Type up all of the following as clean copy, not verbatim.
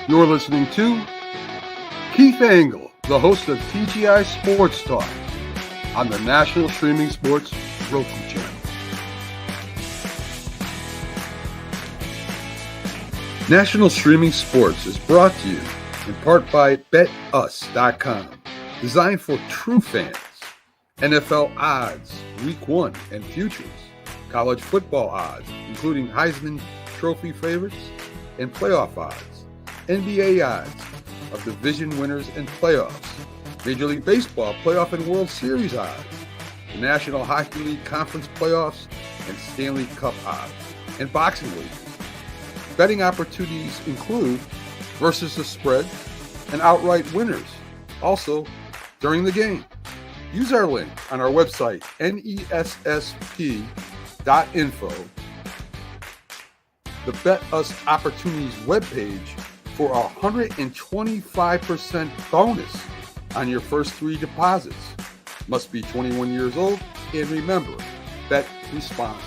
You're listening to Keith Engle, the host of TGI Sports Talk on the National Streaming Sports Roku channel. National Streaming Sports is brought to you in part by BetUs.com, designed for true fans. NFL odds, Week 1 and futures, college football odds, including Heisman Trophy favorites and playoff odds, NBA odds of division winners and playoffs, Major League Baseball playoff and World Series odds, the National Hockey League Conference playoffs and Stanley Cup odds, and boxing wagers. Betting opportunities include versus the spread and outright winners, also during the game. Use our link on our website, nessp.info, the Bet Us Opportunities webpage, for a 125% bonus on your first 3 deposits. Must be 21 years old, and remember, bet responsibly.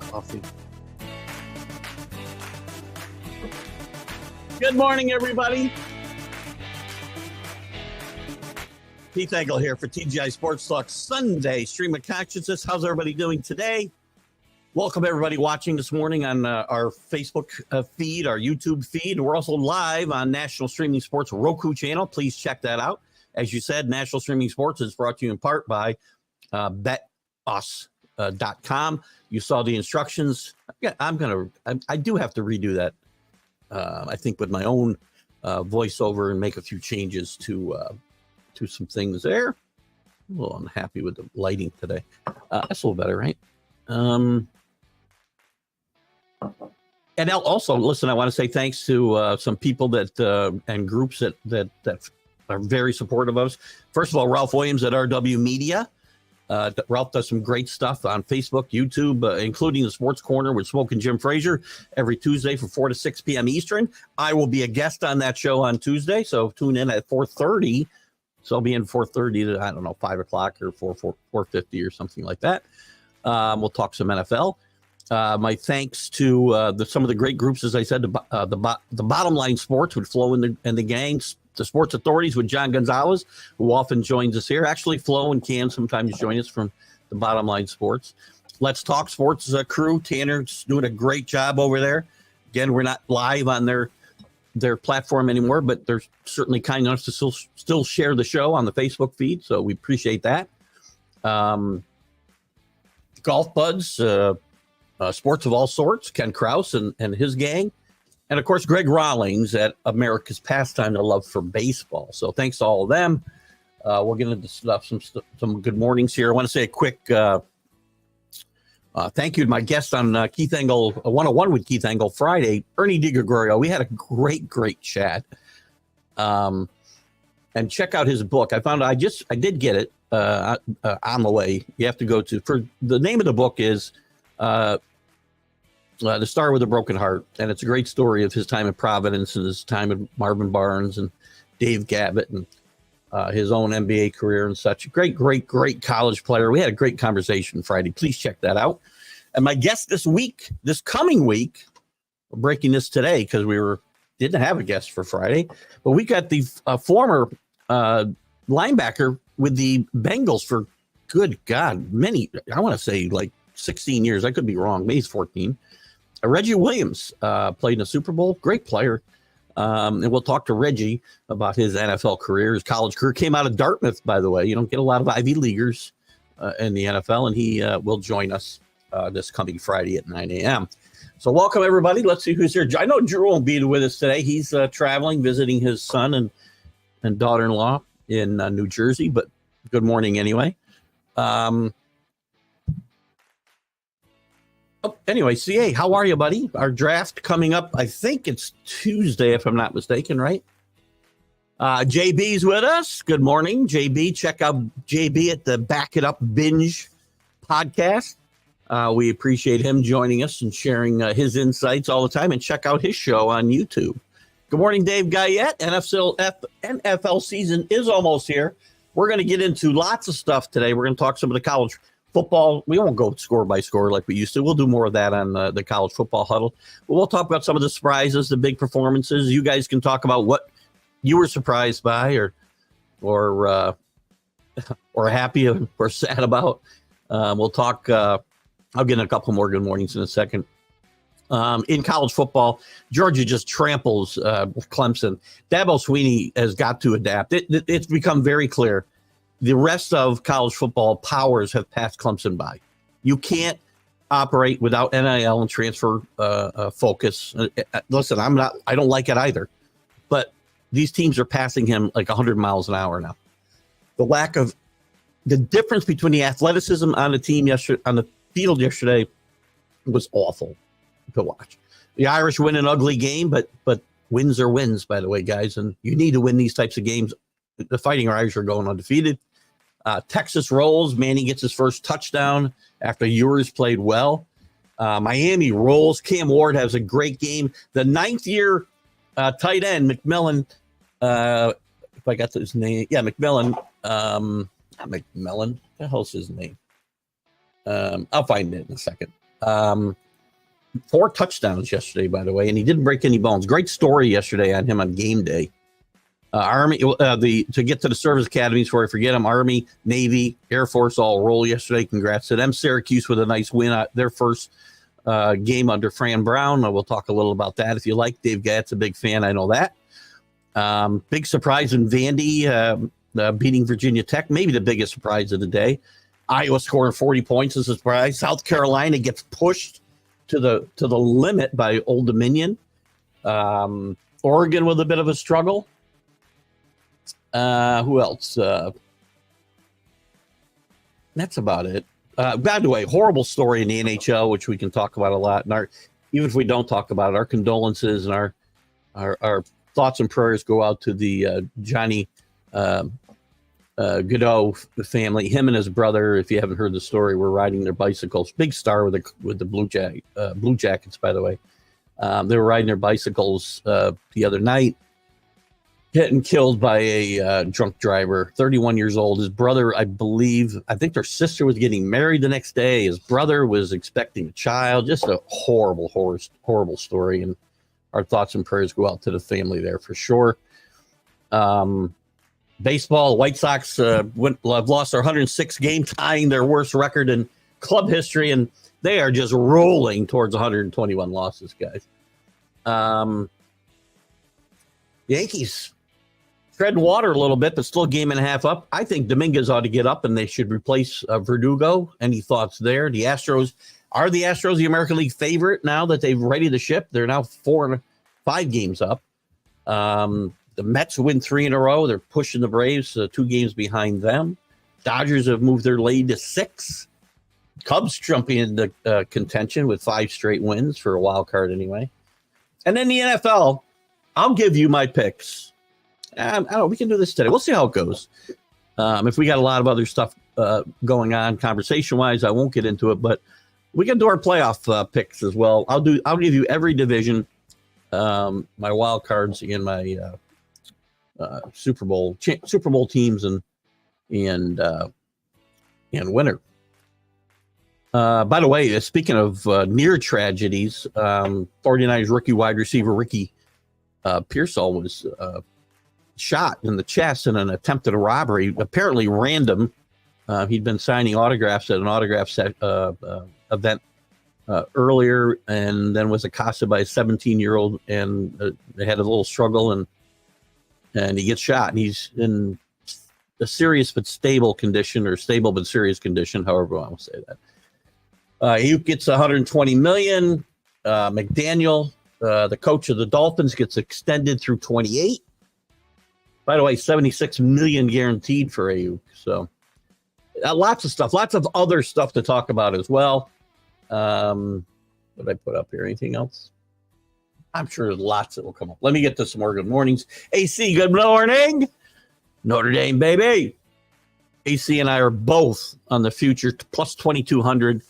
Coffee. Good morning, everybody. Keith Engle here for TGI Sports Talk Sunday Stream of Consciousness. How's everybody doing today? Welcome everybody watching this morning on our Facebook feed, our YouTube feed. We're also live on National Streaming Sports Roku channel. Please check that out. As you said, National Streaming Sports is brought to you in part by BetUs.com. You saw the instructions. Yeah, I do have to redo that. I think with my own voiceover and make a few changes to some things there. I'm a little unhappy with the lighting today. That's a little better, right? And also, listen, I want to say thanks to some people that and groups that are very supportive of us. First of all, Ralph Williams at RW Media. Ralph does some great stuff on Facebook, YouTube, including the Sports Corner with Smoke and Jim Frazier every Tuesday from 4 to 6 p.m. Eastern. I will be a guest on that show on Tuesday, so tune in at 4:30. So I'll be in 4:30 to, I don't know, 5 o'clock or 4:50 or something like that. We'll talk some NFL. My thanks to some of the great groups, as I said, the Bottom Line Sports with Flo and the gang, the Sports Authorities with John Gonzalez, who often joins us here. Actually, Flo and Can sometimes join us from the Bottom Line Sports. Let's Talk Sports crew. Tanner's doing a great job over there. Again, we're not live on their platform anymore, but they're certainly kind enough to still share the show on the Facebook feed, so we appreciate that. Golf Buds, Sports of All Sorts, Ken Krause and his gang, and of course Greg Rawlings at America's Pastime, the love for baseball. So thanks to all of them. We're going to discuss some good mornings here. I want to say a quick thank you to my guest on Keith Engle 101 with Keith Engle Friday, Ernie DiGregorio. We had a great chat. And check out his book. I did get it on the way. You have to go to, for the name of the book is The Star with a Broken Heart. And it's a great story of his time in Providence and his time at Marvin Barnes and Dave Gavitt and his own NBA career and such. Great college player. We had a great conversation Friday. Please check that out. And my guest this coming week, we're breaking this today because didn't have a guest for Friday, but we got the former linebacker with the Bengals for, good God, I want to say like 16 years. I could be wrong. Maybe 14. Reggie Williams played in the Super Bowl. Great player. And we'll talk to Reggie about his NFL career, his college career. Came out of Dartmouth, by the way. You don't get a lot of Ivy Leaguers in the NFL, and he will join us this coming Friday at 9 a.m. So welcome, everybody. Let's see who's here. I know Drew won't be with us today. He's traveling, visiting his son and daughter-in-law in New Jersey, but good morning anyway. Anyway, CA, how are you, buddy? Our draft coming up, I think it's Tuesday, if I'm not mistaken, right? JB's with us. Good morning, JB. Check out JB at the Back It Up Binge podcast. We appreciate him joining us and sharing his insights all the time. And check out his show on YouTube. Good morning, Dave Guyette. NFL season is almost here. We're going to get into lots of stuff today. We're going to talk some of the college football. We won't go score by score like we used to. We'll do more of that on the college football huddle. But we'll talk about some of the surprises, the big performances. You guys can talk about what you were surprised by or happy or sad about. We'll talk. I'll get in a couple more good mornings in a second. In college football, Georgia just tramples Clemson. Dabo Swinney has got to adapt. It's become very clear. The rest of college football powers have passed Clemson by. You can't operate without NIL and transfer focus. Listen, I don't like it either, but these teams are passing him like 100 miles an hour now. The difference between the athleticism on the team yesterday, on the field yesterday, was awful to watch. The Irish win an ugly game, but wins are wins, by the way, guys, and you need to win these types of games. The Fighting Irish are going undefeated. Texas rolls. Manny gets his first touchdown after Ewers played well. Miami rolls. Cam Ward has a great game. The ninth-year tight end, McMillan, if I got his name. Yeah, McMillan. Not McMillan. What the hell's his name? I'll find it in a second. 4 touchdowns yesterday, by the way, and he didn't break any bones. Great story yesterday on him on game day. Army, to get to the service academies before I forget them, Army, Navy, Air Force all roll yesterday. Congrats to them. Syracuse with a nice win, their first game under Fran Brown. We'll talk a little about that if you like. Dave Gatt's a big fan. I know that. Big surprise in Vandy beating Virginia Tech, maybe the biggest surprise of the day. Iowa scoring 40 points is a surprise. South Carolina gets pushed to the limit by Old Dominion. Oregon with a bit of a struggle. Who else? That's about it. By the way, horrible story in the NHL, which we can talk about a lot. And even if we don't talk about it, our condolences and our thoughts and prayers go out to the Johnny Godot family. Him and his brother, if you haven't heard the story, were riding their bicycles. Big star with the Blue Jackets, by the way. They were riding their bicycles the other night, getting killed by a drunk driver. 31 years old. His brother, I think their sister was getting married the next day. His brother was expecting a child. Just a horrible story. And our thoughts and prayers go out to the family there for sure. Baseball, White Sox have lost their 106th game, tying their worst record in club history, and they are just rolling towards 121 losses, guys. Yankees treading water a little bit, but still a game and a half up. I think Dominguez ought to get up, and they should replace Verdugo. Any thoughts there? The Astros the American League favorite now that they've readied the ship? They're now 4-5 games up. The Mets win 3 in a row. They're pushing the Braves 2 games behind them. Dodgers have moved their lead to 6. Cubs jumping into contention with 5 straight wins for a wild card anyway. And then the NFL, I'll give you my picks. I don't know. We can do this today. We'll see how it goes. If we got a lot of other stuff going on conversation-wise, I won't get into it, but we can do our playoff picks as well. I'll give you every division, my wild cards and my Super Bowl teams and winner. By the way, speaking of near tragedies, 49ers rookie wide receiver Ricky Pearsall was shot in the chest in an attempted robbery, apparently random. He'd been signing autographs at an autograph event earlier, and then was accosted by a 17-year-old, and they had a little struggle, and he gets shot, and he's in a serious but stable condition, or stable but serious condition, however I want to say that. He gets $120 million. McDaniel, the coach of the Dolphins, gets extended through 28. By the way, $76 million guaranteed for Ayuk. So lots of stuff, lots of other stuff to talk about as well. What did I put up here? Anything else? I'm sure there's lots that will come up. Let me get to some more good mornings. AC, good morning. Notre Dame, baby. AC and I are both on the future plus 2,200.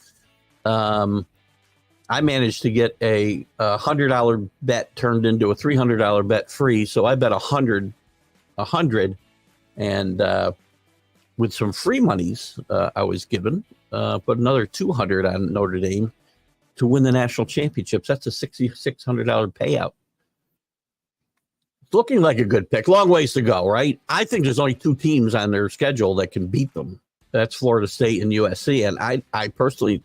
I managed to get a $100 bet turned into a $300 bet free. So I bet 100, and with some free monies I was given, put another $200 on Notre Dame to win the national championships. That's a $6,600 payout. It's looking like a good pick. Long ways to go, right? I think there's only 2 teams on their schedule that can beat them. That's Florida State and USC. And I personally,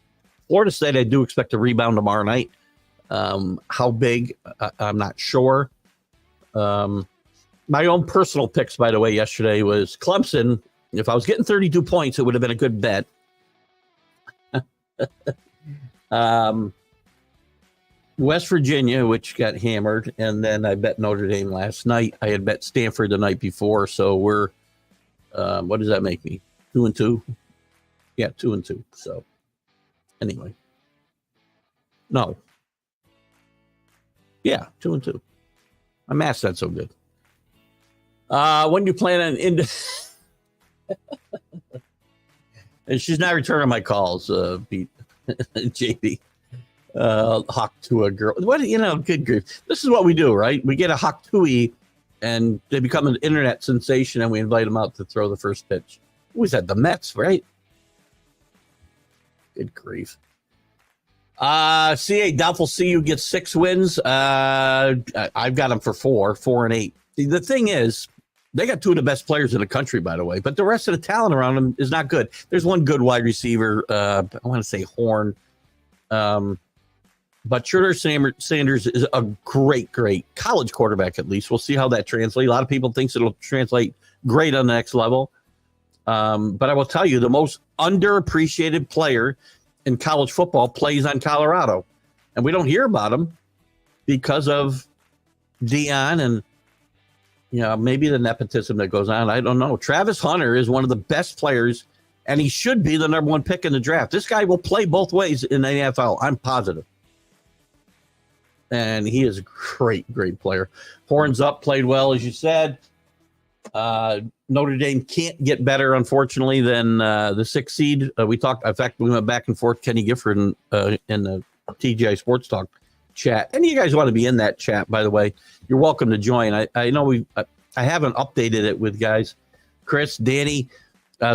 Florida State, I do expect to rebound tomorrow night. How big, I'm not sure. My own personal picks, by the way, yesterday was Clemson. If I was getting 32 points, it would have been a good bet. West Virginia, which got hammered, and then I bet Notre Dame last night. I had bet Stanford the night before, so we're what does that make me? 2-2? Yeah, 2-2. So anyway. No. Yeah, 2-2. My math's not so good. When do you plan on and she's not returning my calls, Pete. JB. Hawk to a girl. What, good grief. This is what we do, right? We get a Hawk Tui and they become an internet sensation and we invite them out to throw the first pitch. Who was that? The Mets, right? Good grief. CA doubtful CU gets 6 wins. I've got them for 4 and 8. The thing is, they got 2 of the best players in the country, by the way, but the rest of the talent around them is not good. There's one good wide receiver. I want to say Horn. But Shooter Sanders is a great college quarterback, at least. We'll see how that translates. A lot of people think it'll translate great on the next level. But I will tell you, the most underappreciated player in college football plays on Colorado. And we don't hear about him because of Dion and, maybe the nepotism that goes on. I don't know. Travis Hunter is one of the best players, and he should be the number 1 pick in the draft. This guy will play both ways in the NFL. I'm positive. And he is a great player. Horns up, played well, as you said. Notre Dame can't get better, unfortunately, than the 6th seed. We talked. In fact, we went back and forth. Kenny Gifford in the TGI Sports Talk chat. And you guys want to be in that chat, by the way, you're welcome to join. I know I haven't updated it with guys. Chris, Danny,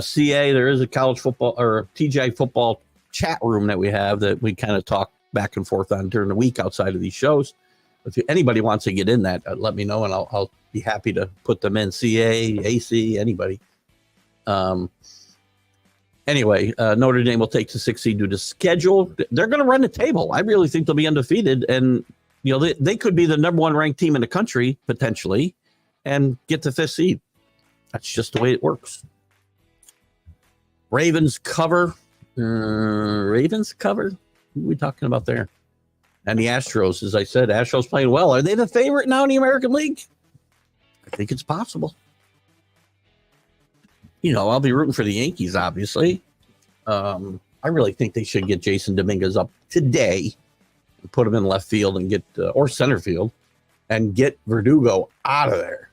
CA. There is a college football or TGI football chat room that we have that we kind of talk back and forth on during the week outside of these shows. If anybody wants to get in that, let me know and I'll be happy to put them in. CA, AC, anybody. Anyway, Notre Dame will take the 6th seed due to schedule. They're going to run the table. I really think they'll be undefeated, and they could be the number 1 ranked team in the country potentially, and get the 5th seed. That's just the way it works. Ravens cover. Who are we talking about there? And the Astros, as I said, Astros playing well. Are they the favorite now in the American League? I think it's possible. I'll be rooting for the Yankees, obviously. I really think they should get Jason Dominguez up today and put him in left field and get, or center field, and get Verdugo out of there.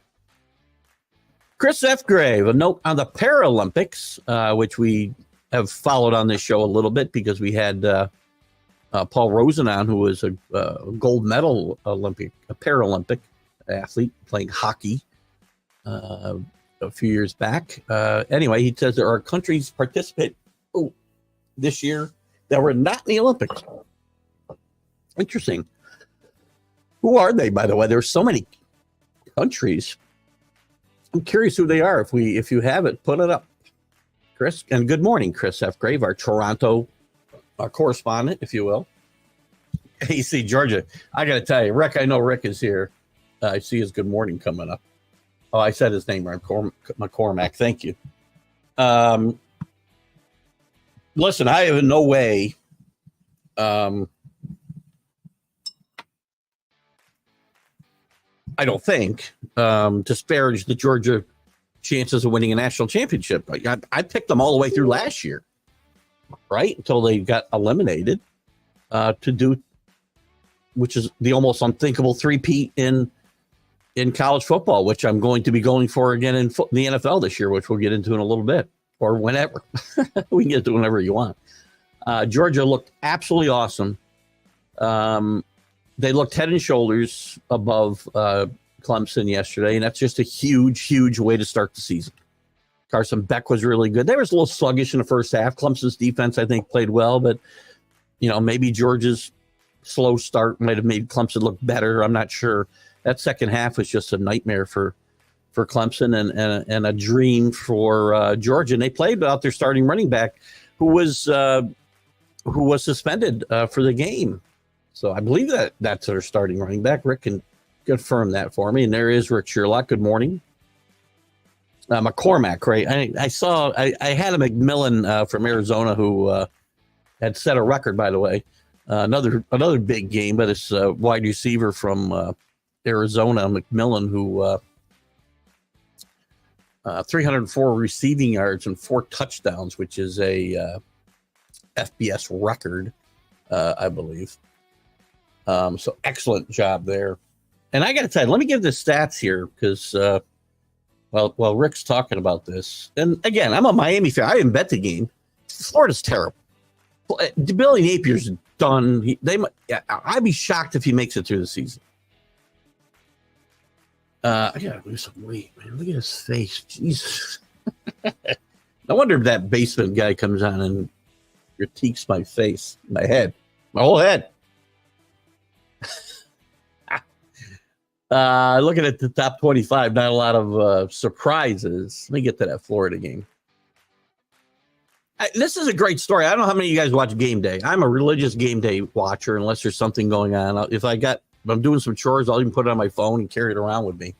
Chris F. Grave, a note on the Paralympics, which we have followed on this show a little bit because we had Paul Rosen on, who was a gold medal Paralympic athlete playing hockey a few years back. Anyway, he says there are countries participate this year that were not in the Olympics. Interesting. Who are they, by the way? There's so many countries. I'm curious who they are. If you have it, put it up. Chris, and good morning, Chris F. Grave, our Toronto correspondent, if you will. AC, Georgia. I got to tell you, Rick, I know Rick is here. I see his good morning coming up. Oh, I said his name right. McCormack. Thank you. Listen, I have no way. I don't think disparage the Georgia chances of winning a national championship. I picked them all the way through last year, right? Until they got eliminated to do, which is the almost unthinkable three-peat in college football, which I'm going to be going for again in the NFL this year, which we'll get into in a little bit, or whenever. We can get to whenever you want. Georgia looked absolutely awesome. They looked head and shoulders above Clemson yesterday, and that's just a huge, huge way to start the season. Carson Beck was really good. They were a little sluggish in the first half. Clemson's defense, I think, played well, but maybe Georgia's slow start might have made Clemson look better. I'm not sure. That second half was just a nightmare for Clemson and a dream for Georgia. And they played without their starting running back, who was suspended for the game. So I believe that's their starting running back. Rick can confirm that for me. And there is Rick Sherlock. Good morning. McCormack, right? I had a McMillan from Arizona who had set a record, by the way. Another big game, but it's a wide receiver from Arizona, McMillan, who 304 receiving yards and 4 touchdowns, which is a FBS record, I believe. So excellent job there. And I got to tell you, let me give the stats here because while Rick's talking about this, and again, I'm a Miami fan. I didn't bet the game. Florida's terrible. Billy Napier's done. I'd be shocked if he makes it through the season. I gotta lose some weight, man. Look at his face. Jesus. I wonder if that basement guy comes on and critiques my face, my head, my whole head. Looking at the top 25, not a lot of surprises. Let me get to that Florida game. This is a great story. I don't know how many of you guys watch Game Day. I'm a religious Game Day watcher unless there's something going on. If I'm doing some chores, I'll even put it on my phone and carry it around with me.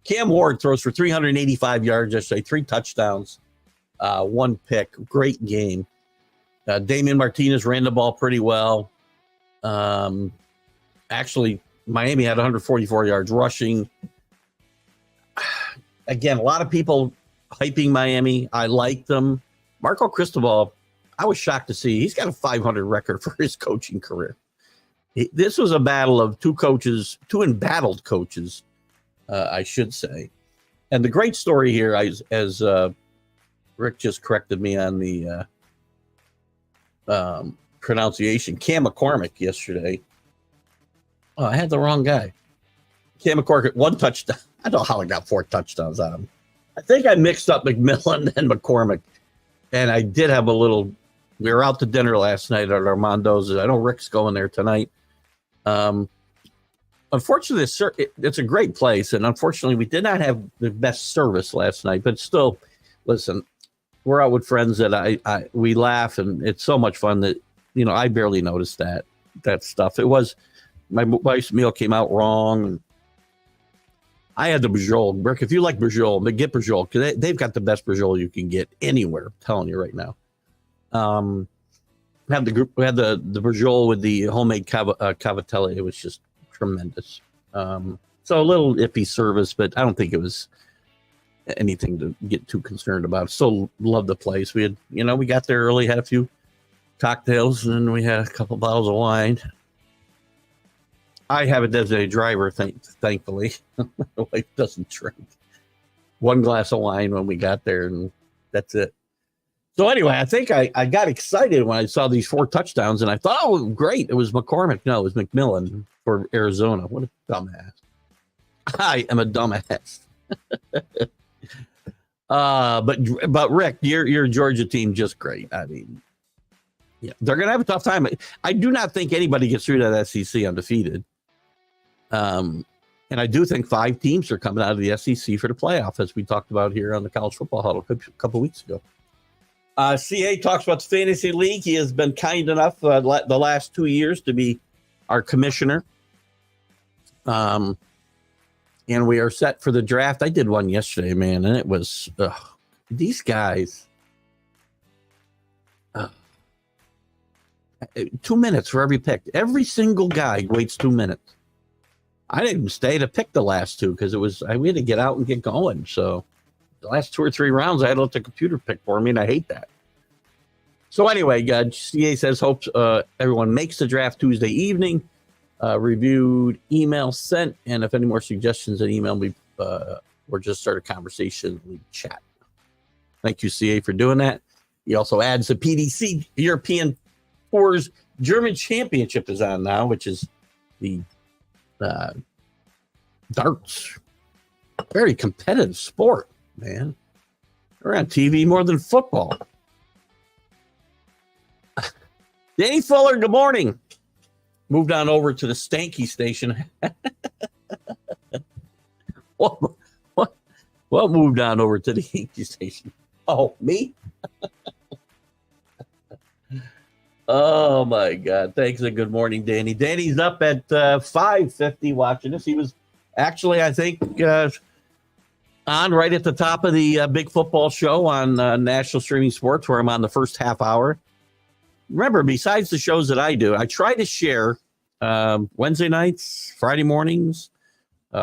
Cam Ward throws for 385 yards yesterday, 3 touchdowns, 1 pick. Great game. Damian Martinez ran the ball pretty well. Actually, Miami had 144 yards rushing. Again, a lot of people hyping Miami. I like them. Marco Cristobal, I was shocked to see. He's got a 500 record for his coaching career. This was a battle of two embattled coaches, I should say. And the great story here, as Rick just corrected me on the pronunciation, Cam McCormick yesterday. Oh, I had the wrong guy. Cam McCormick, 1 touchdown. I don't know how I got 4 touchdowns on him. I think I mixed up McMillan and McCormick. And I did have we were out to dinner last night at Armando's. I know Rick's going there tonight. Unfortunately, it's a great place. And unfortunately, we did not have the best service last night. But still, listen, we're out with friends that we laugh. And it's so much fun that, I barely noticed that stuff. It was, my wife's meal came out wrong. I had the brajol. Rick, if you like brajol, get brajol because they've got the best brajol you can get anywhere. I'm telling you right now. We had the brajol with the homemade cavatelli. It was just tremendous. So a little iffy service, but I don't think it was anything to get too concerned about. Still love the place. We had, we got there early, had a few cocktails, and then we had a couple bottles of wine. I have a designated driver, thankfully. My wife doesn't drink. 1 glass of wine when we got there, and that's it. So anyway, I think I got excited when I saw these 4 touchdowns, and I thought, oh, great. It was McCormick. No, it was McMillan for Arizona. What a dumbass. I am a dumbass. But Rick, your Georgia team, just great. I mean, yeah, they're going to have a tough time. I do not think anybody gets through that SEC undefeated. And I do think 5 teams are coming out of the SEC for the playoff, as we talked about here on the College Football Huddle a couple weeks ago. CA talks about the Fantasy League. He has been kind enough the last 2 years to be our commissioner. And we are set for the draft. I did one yesterday, man, and it was these guys. 2 minutes for every pick. Every single guy waits 2 minutes. I didn't even stay to pick the last 2 because we had to get out and get going. So the last 2 or 3 rounds, I had to let the computer pick for me, and I hate that. So anyway, CA says hopes everyone makes the draft Tuesday evening. Reviewed, email sent, and if any more suggestions, an email me or just start a conversation, we chat. Thank you, CA, for doing that. He also adds the PDC European Tours German Championship is on now, which is the darts. Very competitive sport, man. We're on TV more than football. Danny Fuller, good morning. Moved on over to the Stanky station. What moved on over to the Yankee station? Oh, me? Oh, my God. Thanks and good morning, Danny. Danny's up at 5:50 watching us. He was actually, I think, on right at the top of the big football show on National Streaming Sports, where I'm on the first half hour. Remember, besides the shows that I do, I try to share Wednesday nights, Friday mornings,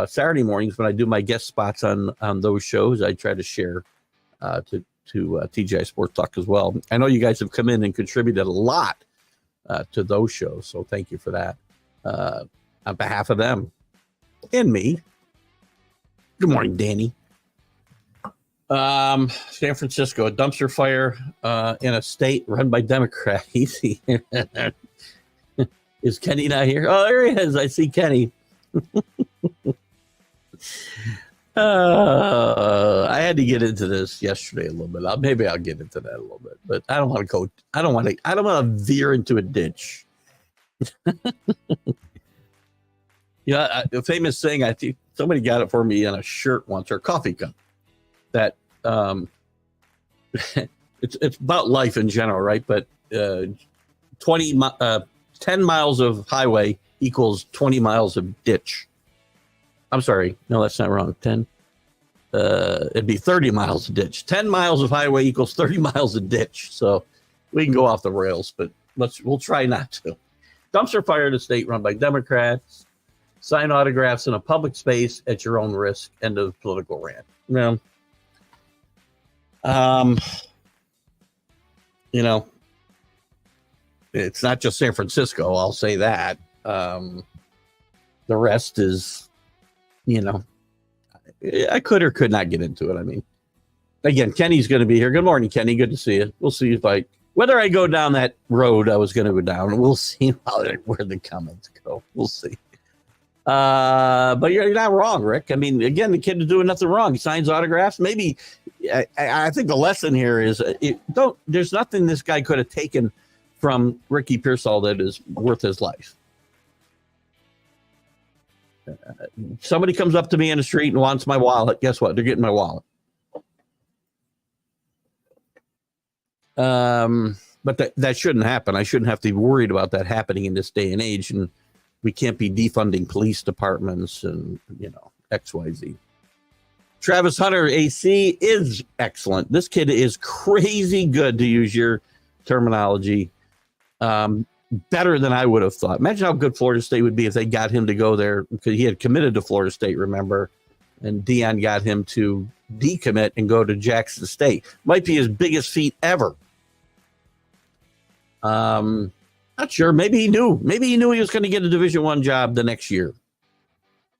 Saturday mornings when I do my guest spots on those shows. I try to share to TGI Sports Talk as well. I know you guys have come in and contributed a lot to those shows, so thank you for that on behalf of them and me. Good morning, Danny. San Francisco, a dumpster fire in a state run by Democrats. Easy. Is Kenny not here? Oh, there he is. I see Kenny. I had to get into this yesterday a little bit. Maybe I'll get into that a little bit, but I don't want to go. I don't want to veer into a ditch. Yeah, a famous saying. I think somebody got it for me on a shirt once, or a coffee cup. That it's about life in general, right? But 10 miles of highway equals 20 miles of ditch. I'm sorry. No, that's not wrong. 10. It'd be 30 miles of ditch. 10 miles of highway equals 30 miles of ditch. So we can go off the rails, but we'll try not to. Dumpster fire in a state run by Democrats. Sign autographs in a public space at your own risk. End of political rant. You know, it's not just San Francisco. I'll say that. The rest is, I could or could not get into it. I mean, again, Kenny's going to be here. Good morning, Kenny. Good to see you. We'll see whether I go down that road I was going to go down. We'll see where the comments go. We'll see. But you're not wrong, Rick. I mean, again, the kid is doing nothing wrong. He signs autographs. Maybe I think the lesson here is there's nothing this guy could have taken from Ricky Pearsall that is worth his life. Somebody comes up to me in the street and wants my wallet. Guess what? They're getting my wallet. But that shouldn't happen. I shouldn't have to be worried about that happening in this day and age. And we can't be defunding police departments and, XYZ. Travis Hunter, AC, is excellent. This kid is crazy good, to use your terminology. Better than I would have thought. Imagine how good Florida State would be if they got him to go there, because he had committed to Florida State, remember, and Deion got him to decommit and go to Jackson State. Might be his biggest feat ever. Not sure. Maybe he knew. Maybe he knew he was going to get a Division I job the next year.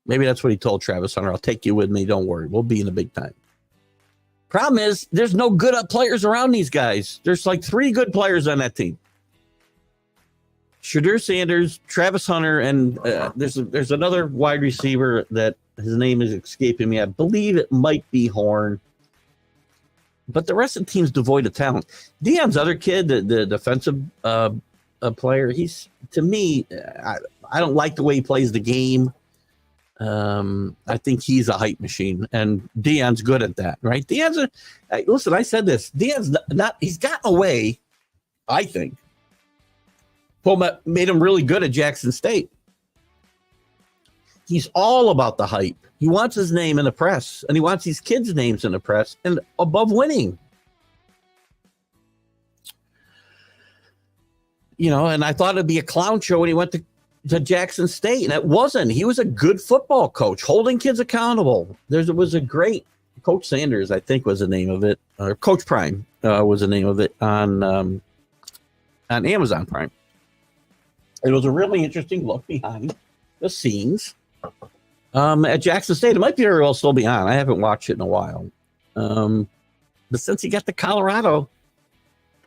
Maybe that's what he told Travis Hunter. I'll take you with me. Don't worry. We'll be in the big time. Problem is, there's no good players around these guys. There's like 3 good players on that team. Shadur Sanders, Travis Hunter, and there's another wide receiver that his name is escaping me. I believe it might be Horn. But the rest of the team's devoid of talent. Deion's other kid, the defensive player, he's, to me, I don't like the way he plays the game. I think he's a hype machine, and Deion's good at that, right? Listen, I said this. Deion's not he's gotten away, I think. Poma made him really good at Jackson State. He's all about the hype. He wants his name in the press, and he wants these kids' names in the press, and above winning. And I thought it'd be a clown show when he went to Jackson State, and it wasn't. He was a good football coach, holding kids accountable. There was a great Coach Sanders, I think, was the name of it, or Coach Prime was the name of it on Amazon Prime. It was a really interesting look behind the scenes at Jackson State. It might very well still be on. I haven't watched it in a while. But since he got to Colorado,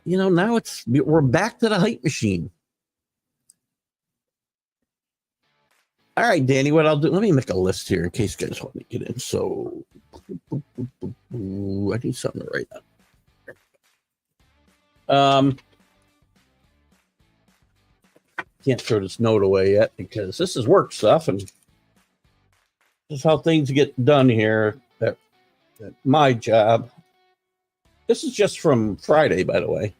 now we're back to the hype machine. All right, Danny, what I'll do, let me make a list here in case you guys want to get in. So I need something to write on. Can't throw this note away yet because this is work stuff, and this is how things get done here at my job. This is just from Friday, by the way.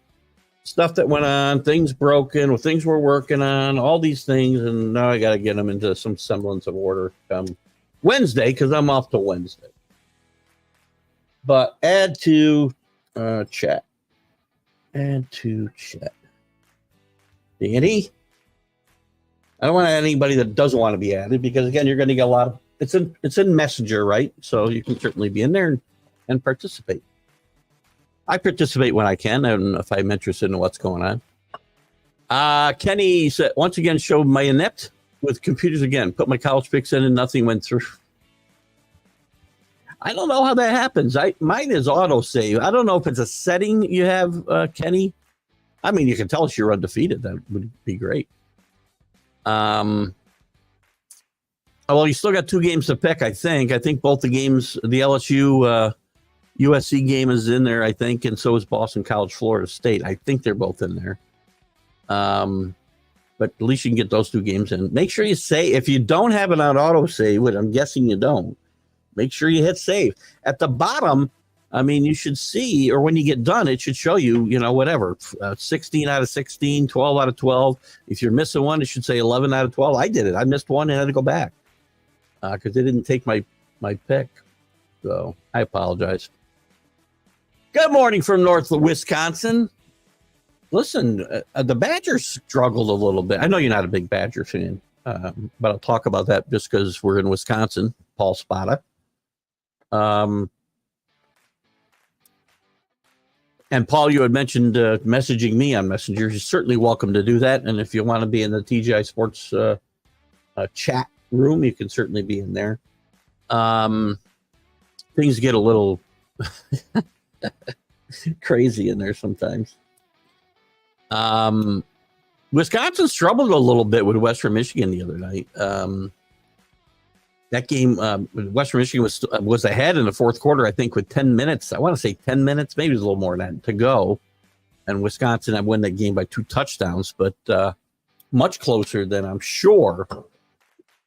Stuff that went on, things broken, things we're working on, all these things, and now I got to get them into some semblance of order Wednesday, because I'm off to Wednesday. But add to chat. Add to chat. Danny? I don't want anybody that doesn't want to be added, because again, you're going to get a lot of it's in Messenger, right? So you can certainly be in there and participate. I participate when I can, and if I'm interested in what's going on. Kenny said, once again, showed my inept with computers again. Put my college picks in and nothing went through. I don't know how that happens. Mine is autosave. I don't know if it's a setting you have, Kenny. I mean, you can tell us you're undefeated. That would be great. Well, you still got 2 games to pick, I think. I think both the games, the LSU USC game is in there, I think, and so is Boston College, Florida State. I think they're both in there. But at least you can get those 2 games in. Make sure you say, if you don't have it on auto save, which I'm guessing you don't, make sure you hit save. At the bottom, I mean, you should see, or when you get done, it should show you, whatever, 16 out of 16, 12 out of 12. If you're missing one, it should say 11 out of 12. I did it. I missed one and had to go back because they didn't take my pick. So I apologize. Good morning from North Wisconsin. Listen, the Badgers struggled a little bit. I know you're not a big Badger fan, but I'll talk about that just because we're in Wisconsin. Paul Spada. And Paul, you had mentioned messaging me on Messenger. You're certainly welcome to do that. And if you want to be in the TGI Sports chat room, you can certainly be in there. Things get a little crazy in there sometimes. Wisconsin struggled a little bit with Western Michigan the other night. That game, Western Michigan was ahead in the fourth quarter, I think, with 10 minutes. I want to say 10 minutes, maybe it was a little more than that to go. And Wisconsin had won that game by 2 touchdowns, but much closer than I'm sure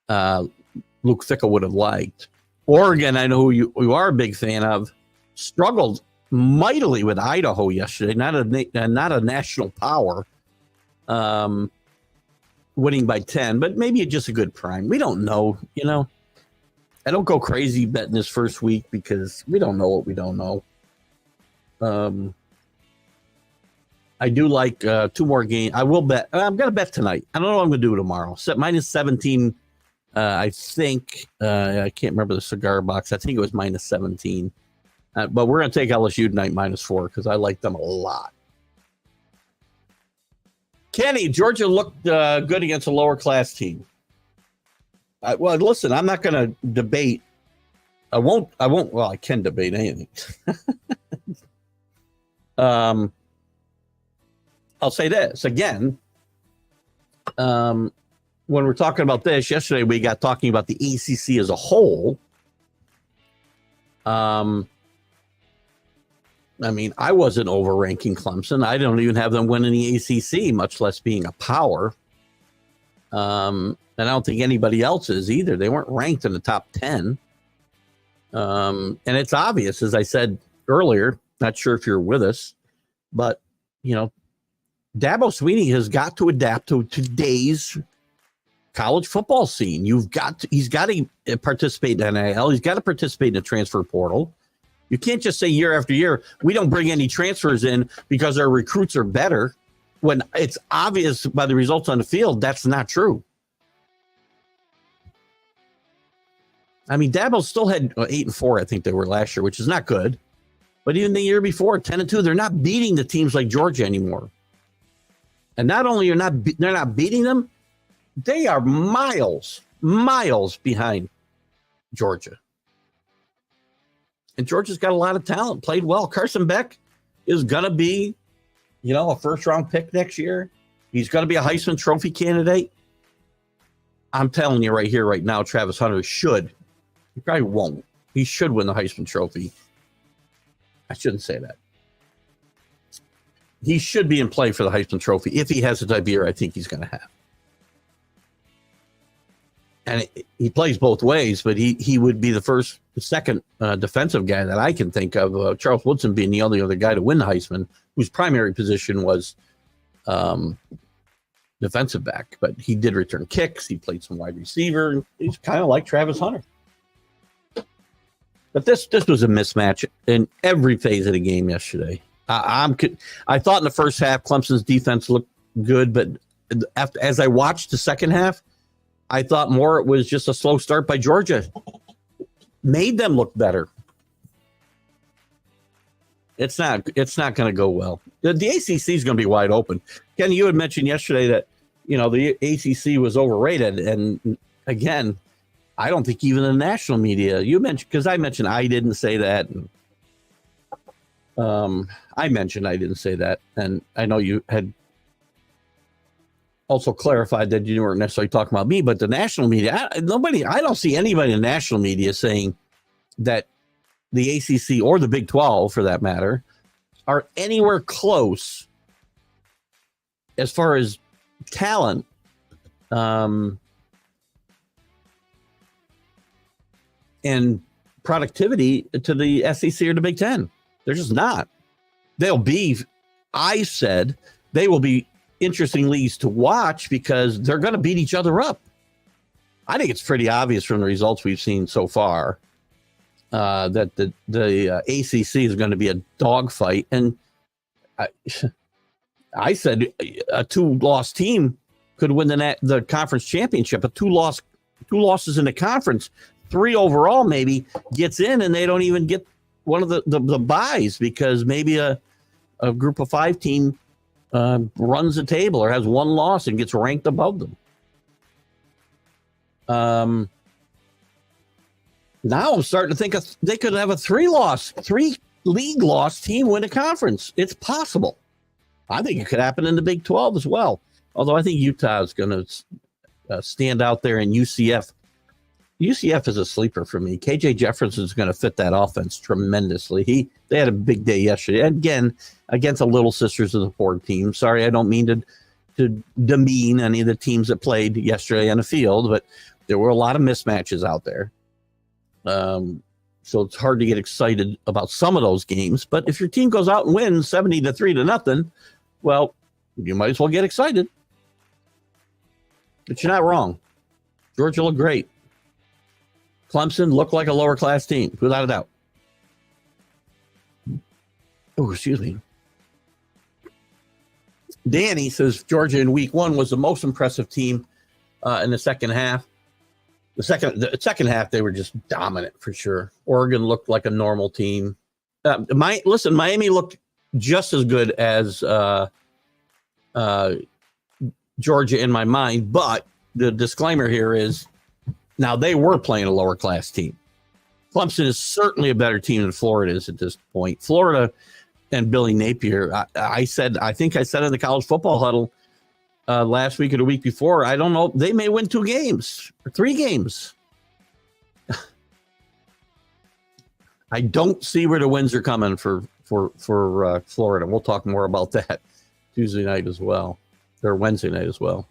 Luke Fickell would have liked. Oregon, I know who you are a big fan of, struggled mightily with Idaho yesterday. Not a national power, winning by 10, but maybe just a good prime. We don't know, I don't go crazy betting this first week because we don't know what we don't know. I do like 2 more games. I will bet. I'm going to bet tonight. I don't know what I'm going to do tomorrow. Set minus 17. I think I can't remember the cigar box. I think it was minus 17. But we're going to take LSU tonight minus 4 because I like them a lot. Kenny, Georgia looked good against a lower class team. Well, listen, I'm not going to debate. I won't. Well, I can debate anything. I'll say this again. When we're talking about this, yesterday we got talking about the ACC as a whole. I mean, I wasn't overranking Clemson. I don't even have them winning the ACC, much less being a power. And I don't think anybody else is either. They weren't ranked in the top 10. And it's obvious, as I said earlier, not sure if you're with us, but, Dabo Swinney has got to adapt to today's college football scene. He's got to participate in NIL. He's got to participate in the transfer portal. You can't just say year after year, we don't bring any transfers in because our recruits are better, when it's obvious by the results on the field that's not true. I mean, Dabo still had 8-4, I think they were last year, which is not good. But even the year before, 10-2, they're not beating the teams like Georgia anymore. And not only they're not beating them, they are miles behind Georgia. And Georgia's got a lot of talent, played well. Carson Beck is going to be, a first-round pick next year. He's going to be a Heisman Trophy candidate. I'm telling you right here, right now, Travis Hunter should. He probably won't. He should win the Heisman Trophy. I shouldn't say that. he should be in play for the Heisman Trophy if he has the type of year I think he's going to have. And he plays both ways, but he would be the second defensive guy that I can think of. Charles Woodson being the only other guy to win the Heisman, whose primary position was defensive back. But he did return kicks. He played some wide receiver. He's kind of like Travis Hunter. But this was a mismatch in every phase of the game yesterday. I thought in the first half Clemson's defense looked good, but as I watched the second half, I thought more it was just a slow start by Georgia. Made them look better. It's not going to go well. The ACC is going to be wide open. Ken, you had mentioned yesterday that the ACC was overrated, and again, I don't think even the national media. You mentioned, because I mentioned I didn't say that. And, I mentioned I didn't say that, and I know you had also clarified that you weren't necessarily talking about me, but the national media. I don't see anybody in the national media saying that the ACC or the Big 12, for that matter, are anywhere close as far as talent. And productivity to the SEC or the Big Ten. They're just not. I said they will be interesting leagues to watch because they're going to beat each other up. I think it's pretty obvious from the results we've seen so far that the ACC is going to be a dogfight. And I said a two-loss team could win the conference championship. Two losses in the conference, 3 overall maybe gets in, and they don't even get one of the buys because maybe a group of 5 team runs the table or has one loss and gets ranked above them. Now I'm starting to think they could have a 3-league loss team win a conference. It's possible. I think it could happen in the Big 12 as well. Although I think Utah is going to stand out there, in UCF. UCF is a sleeper for me. KJ Jefferson is going to fit that offense tremendously. They had a big day yesterday. Again, against a Little Sisters of the Poor team. Sorry, I don't mean to demean any of the teams that played yesterday on the field, but there were a lot of mismatches out there. So it's hard to get excited about some of those games. But if your team goes out and wins 70-3-0, well, you might as well get excited. But you're not wrong. Georgia looked great. Clemson looked like a lower class team, without a doubt. Oh, excuse me. Danny says Georgia in week 1 was the most impressive team in the second half. The second half, they were just dominant for sure. Oregon looked like a normal team. Miami looked just as good as Georgia in my mind, but the disclaimer here is now they were playing a lower class team. Clemson is certainly a better team than Florida is at this point. Florida and Billy Napier, I think I said in the college football huddle last week or the week before, I don't know, they may win 2 games or 3 games. I don't see where the wins are coming for Florida. We'll talk more about that Tuesday night as well, or Wednesday night as well.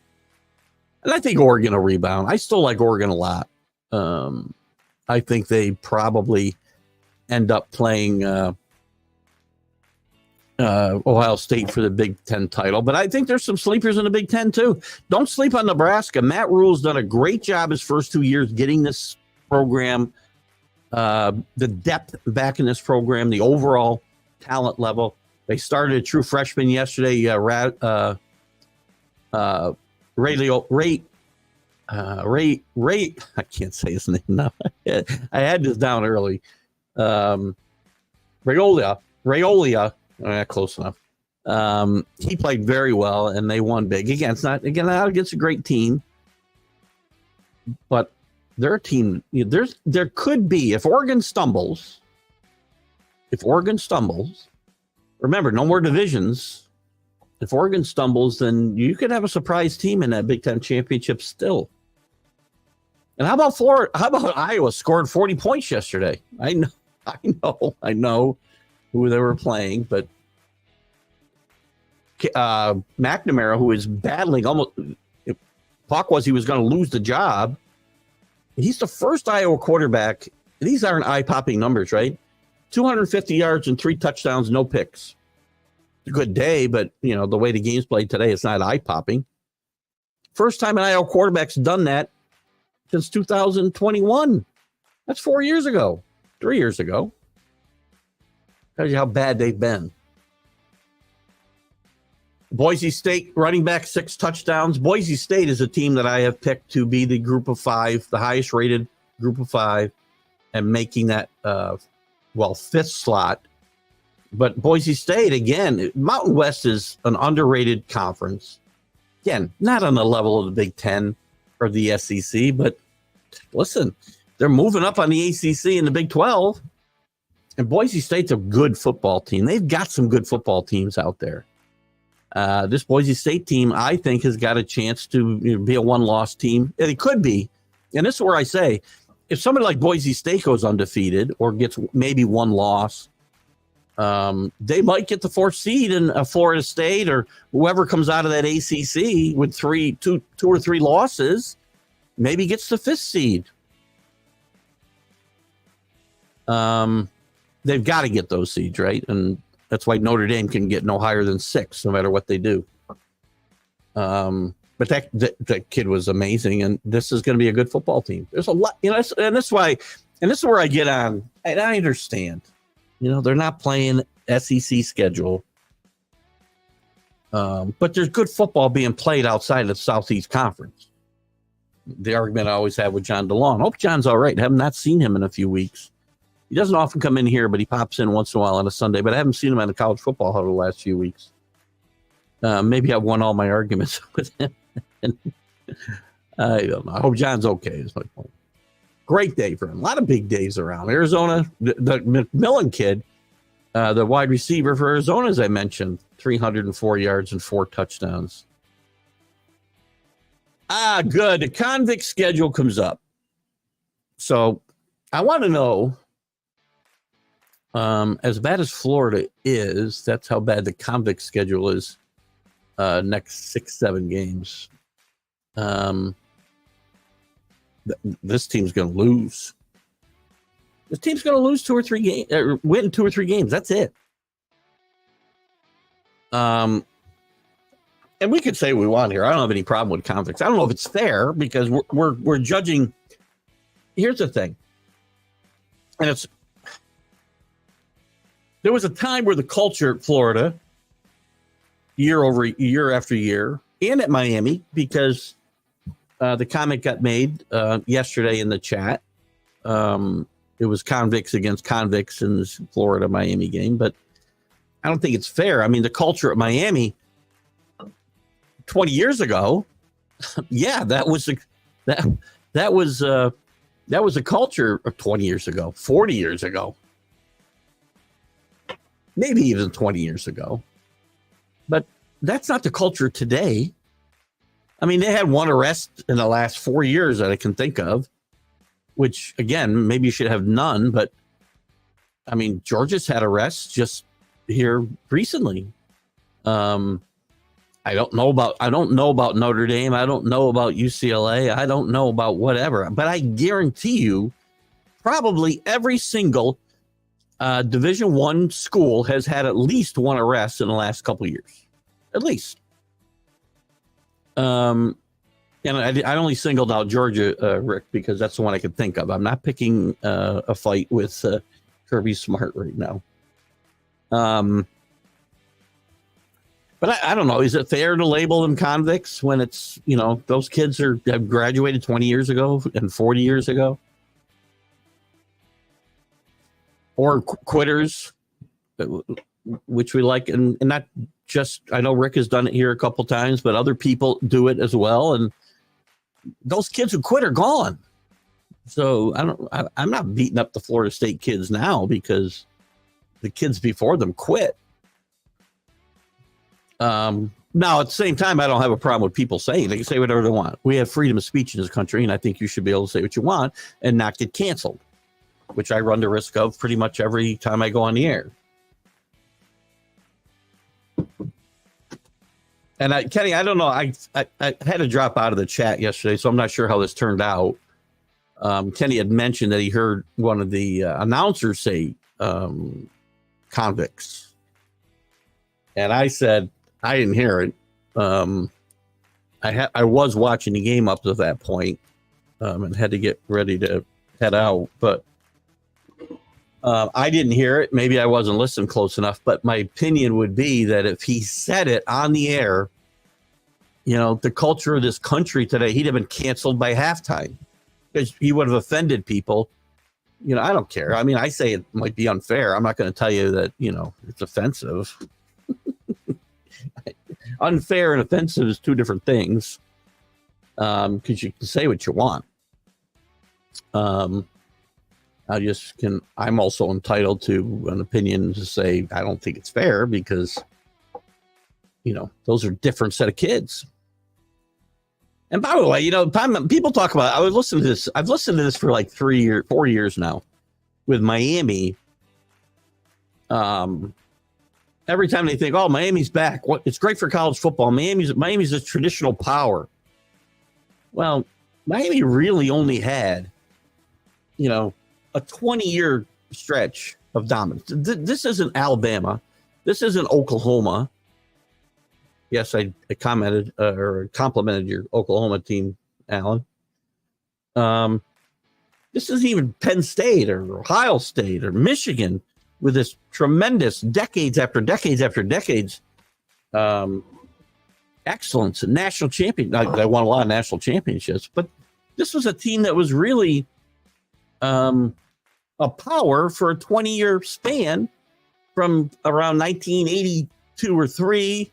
And I think Oregon will rebound. I still like Oregon a lot. I think they probably end up playing Ohio State for the Big Ten title. But I think there's some sleepers in the Big Ten too. Don't sleep on Nebraska. Matt Rule's done a great job his first 2 years getting this program, the depth back in this program, the overall talent level. They started a true freshman yesterday, Ray. I can't say his name now. I had this down early. Rayolia. Close enough. He played very well, and they won big. Again, it's not against a great team, but they're a team. There could be, if Oregon stumbles. Remember, no more divisions. If Oregon stumbles, then you could have a surprise team in that Big Ten championship still. And how about Florida? How about Iowa scored 40 points yesterday? I know who they were playing, but McNamara, who is battling almost. Talk was he was going to lose the job. He's the first Iowa quarterback. These aren't eye-popping numbers, right? 250 yards and 3 touchdowns, no picks. It's a good day, but the way the game's played today, it's not eye-popping. First time an Iowa quarterback's done that since 2021. That's 4 years ago, 3 years ago. Tells you how bad they've been. Boise State running back 6 touchdowns. Boise State is a team that I have picked to be the group of 5, the highest rated group of 5, and making that, 5th slot. But Boise State, again, Mountain West is an underrated conference. Again, not on the level of the Big Ten or the SEC, but listen, they're moving up on the ACC and the Big 12. And Boise State's a good football team. They've got some good football teams out there. This Boise State team, I think, has got a chance to be a one-loss team. And it could be. And this is where I say, if somebody like Boise State goes undefeated or gets maybe one loss, they might get the 4th seed in Florida State or whoever comes out of that ACC with 2 or 3 losses, maybe gets the 5th seed. They've got to get those seeds, right? And that's why Notre Dame can get no higher than 6, no matter what they do. But that kid was amazing, and this is going to be a good football team. There's a lot, and this is where I get on. And I understand, they're not playing SEC schedule, but there's good football being played outside of the Southeast Conference. The argument I always have with John DeLong. Hope John's all right. I have not seen him in a few weeks. He doesn't often come in here, but he pops in once in a while on a Sunday. But I haven't seen him on the college football huddle the last few weeks. Maybe I've won all my arguments with him. I don't know. I hope John's okay, is my point. Great day for him. A lot of big days around. Arizona, the McMillan kid, the wide receiver for Arizona, as I mentioned, 304 yards and 4 touchdowns. Good. The convict schedule comes up. So I want to know, as bad as Florida is, that's how bad the convict schedule is next 6-7 games. This team's going to lose. This team's going to lose 2 or 3 games, win 2 or 3 games. That's it. And we could say what we want here. I don't have any problem with convicts. I don't know if it's fair because we're judging. Here's the thing, and there was a time where the culture at Florida, year after year, and at Miami, because the comment got made yesterday in the chat. It was convicts against convicts in this Florida-Miami game, but I don't think it's fair. I mean, the culture at Miami 20 years ago, yeah, that was a culture of 20 years ago, 40 years ago, maybe even 20 years ago. But that's not the culture today. I mean, they had 1 arrest in the last 4 years that I can think of, which, again, maybe you should have none. But, I mean, Georgia's had arrests just here recently. I don't know about Notre Dame. I don't know about UCLA. I don't know about whatever. But I guarantee you, probably every single Division I school has had at least 1 arrest in the last couple of years. At least. And I only singled out Georgia, Rick, because that's the one I could think of. I'm not picking a fight with Kirby Smart right now. But I don't know. Is it fair to label them convicts when it's, those kids have graduated 20 years ago and 40 years ago? Or quitters, which we like, and not just, I know Rick has done it here a couple times, but other people do it as well. And those kids who quit are gone. So I'm not beating up the Florida State kids now because the kids before them quit. Now, at the same time, I don't have a problem with people saying they can say whatever they want. We have freedom of speech in this country, and I think you should be able to say what you want and not get canceled, which I run the risk of pretty much every time I go on the air. And Kenny, I don't know. I had to drop out of the chat yesterday, so I'm not sure how this turned out. Kenny had mentioned that he heard one of the announcers say convicts. And I said, I didn't hear it. I was watching the game up to that point, and had to get ready to head out. But I didn't hear it. Maybe I wasn't listening close enough. But my opinion would be that if he said it on the air, you know, the culture of this country today, he'd have been canceled by halftime because he would have offended people. You know, I don't care. I mean, I say it might be unfair. I'm not going to tell you that, you know, it's offensive. Unfair and offensive is two different things, because you can say what you want. I'm also entitled to an opinion to say I don't think it's fair because, you know, those are different set of kids. And by the way, you know, people talk about, I've listened to this for like 4 years now with Miami. Every time they think, oh, Miami's back. What? It's great for college football. Miami's a traditional power. Well, Miami really only had, you know, a 20-year stretch of dominance. This isn't Alabama. This isn't Oklahoma. Yes, I commented or complimented your Oklahoma team, Alan. This isn't even Penn State or Ohio State or Michigan with this tremendous decades after decades after decades excellence and national champion. They won a lot of national championships, but this was a team that was really a power for a 20-year span from around 1982 or 3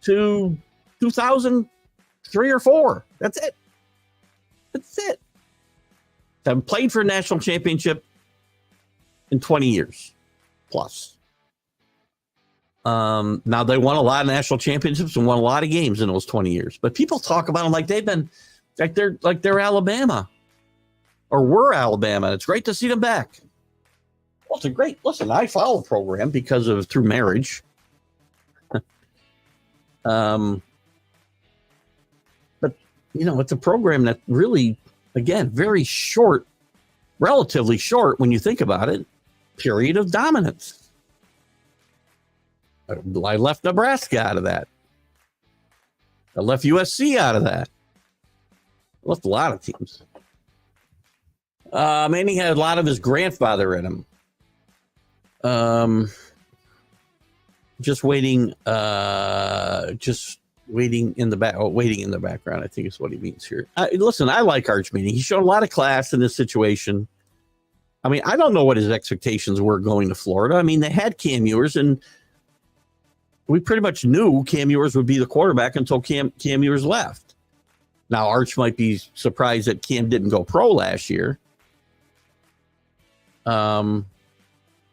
to 2003 or 4. That's it. I've played for a national championship in 20 years plus. Now they won a lot of national championships and won a lot of games in those 20 years. But people talk about them like they've been like they're Alabama or were Alabama. It's great to see them back. Well, it's a great listen. I follow the program because of through marriage. But you know, it's a program that really, again, very short, relatively short when you think about it, period of dominance. I left Nebraska out of that. I left USC out of that. I left a lot of teams. Manning had a lot of his grandfather in him. Just waiting in the background, I think is what he means here. Listen, I like Arch Manning. He showed a lot of class in this situation. I mean, I don't know what his expectations were going to Florida. I mean, they had Cam Ewers, and we pretty much knew Cam Ewers would be the quarterback until Cam Ewers left. Now, Arch might be surprised that Cam didn't go pro last year.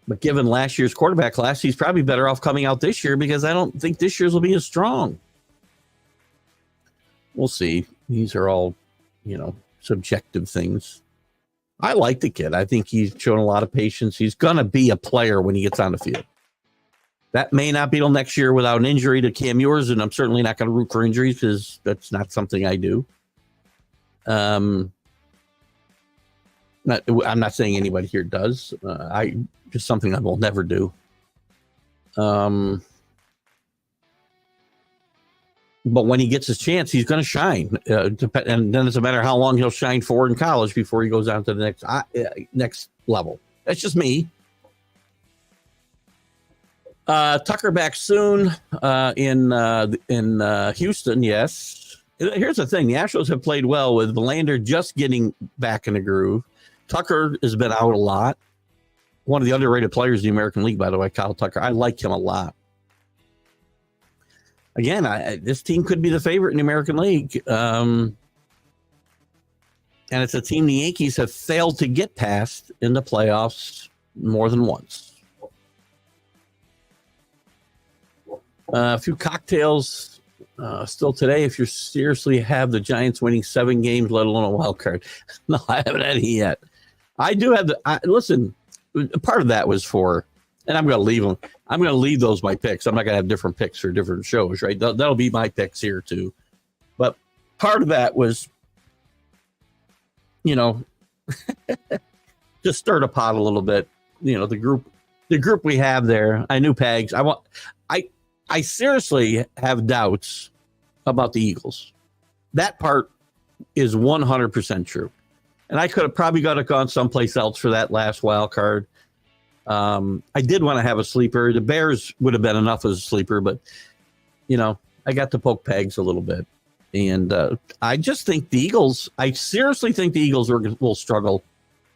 But given last year's quarterback class, he's probably better off coming out this year because I don't think this year's will be as strong. We'll see. These are all, you know, subjective things. I like the kid. I think he's shown a lot of patience. He's going to be a player when he gets on the field. That may not be till next year without an injury to Cam Ewers, and I'm certainly not going to root for injuries because that's not something I do. I'm not saying anybody here does. Just something I will never do. But when he gets his chance, he's going to shine. And then it's a matter of how long he'll shine for in college before he goes on to the next level. That's just me. Tucker back soon in Houston. Yes. Here's the thing: the Astros have played well with Verlander just getting back in the groove. Tucker has been out a lot. One of the underrated players in the American League, by the way, Kyle Tucker. I like him a lot. Again, this team could be the favorite in the American League. And it's a team the Yankees have failed to get past in the playoffs more than once. A few cocktails still today if you seriously have the Giants winning 7 games, let alone a wild card. No, I haven't had any yet. I do have listen, part of that was for, and I'm going to leave them. I'm going to leave those my picks. I'm not going to have different picks for different shows, right? That'll be my picks here too. But part of that was, just stir the pot a little bit. The group we have there. I knew Pags. I seriously have doubts about the Eagles. That part is 100% true. And I could have probably gone someplace else for that last wild card. I did want to have a sleeper. The Bears would have been enough as a sleeper, but I got to poke Pegs a little bit. And I just think the Eagles, I seriously think the Eagles will struggle,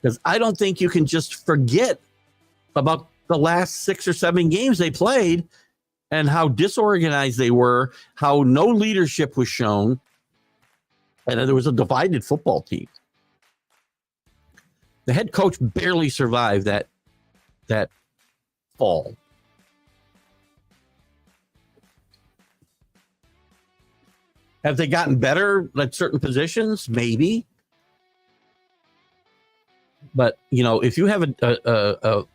because I don't think you can just forget about the last 6 or 7 games they played and how disorganized they were, how no leadership was shown, and there was a divided football team. The head coach barely survived that fall. Have they gotten better at certain positions? Maybe. But, if you have a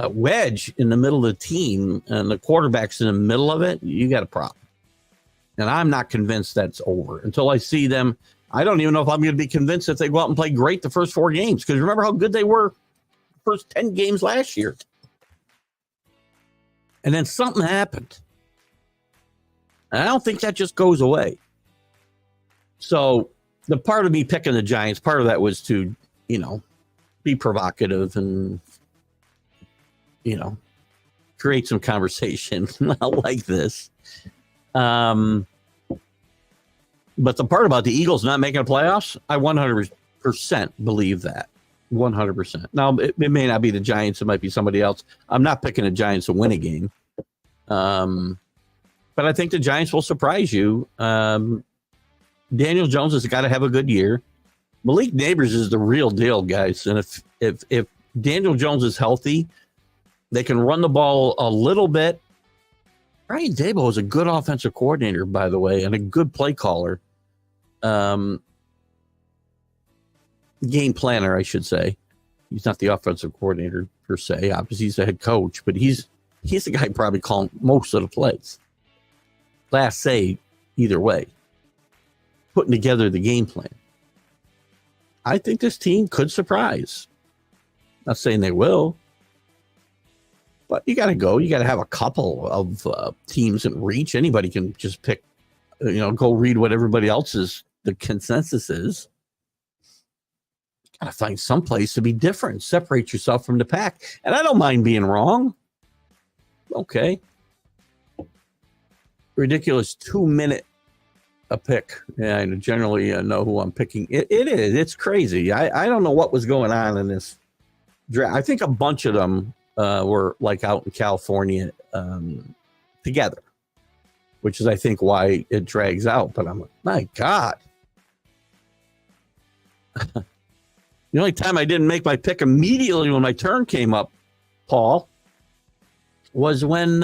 wedge in the middle of the team and the quarterback's in the middle of it, you got a problem. And I'm not convinced that's over until I see them. I don't even know if I'm going to be convinced if they go out and play great the first 4 games, because remember how good they were the first 10 games last year. And then something happened. And I don't think that just goes away. So the part of me picking the Giants, part of that was to, be provocative and, create some conversation like this. But the part about the Eagles not making the playoffs, I 100% believe that. 100%. Now, it may not be the Giants. It might be somebody else. I'm not picking the Giants to win a game. But I think the Giants will surprise you. Daniel Jones has got to have a good year. Malik Neighbors is the real deal, guys. And if Daniel Jones is healthy, they can run the ball a little bit. Brian Daboll is a good offensive coordinator, by the way, and a good play caller. Game planner, I should say. He's not the offensive coordinator per se. Obviously, he's the head coach, but he's the guy probably calling most of the plays. Last say, either way. Putting together the game plan. I think this team could surprise. Not saying they will. But you got to go. You got to have a couple of teams in reach. Anybody can just pick, go read what everybody else's, the consensus is. You got to find some place to be different. Separate yourself from the pack. And I don't mind being wrong. Okay. Ridiculous 2-minute a pick. Yeah, I generally know who I'm picking. It is. It's crazy. I don't know what was going on in this draft. I think a bunch of them were like out in California together, which is, I think, why it drags out. But I'm like, my God. The only time I didn't make my pick immediately when my turn came up, Paul, was when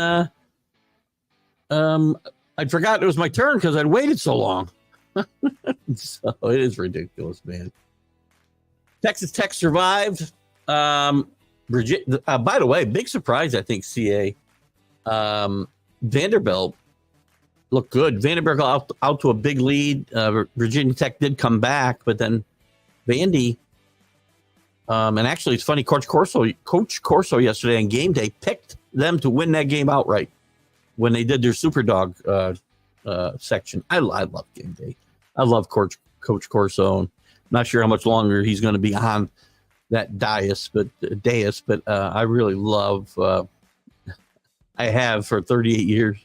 I'd forgotten it was my turn because I'd waited so long. So it is ridiculous, man. Texas Tech survived. Bridget, by the way, big surprise, I think, CA. Vanderbilt looked good. Vanderbilt got out to a big lead. Virginia Tech did come back, but then Vandy, and actually it's funny, Coach Corso yesterday on game day picked them to win that game outright when they did their Superdog section. I love game day. I love Coach Corso. I'm not sure how much longer he's going to be on that dais, but I really love. I have for 38 years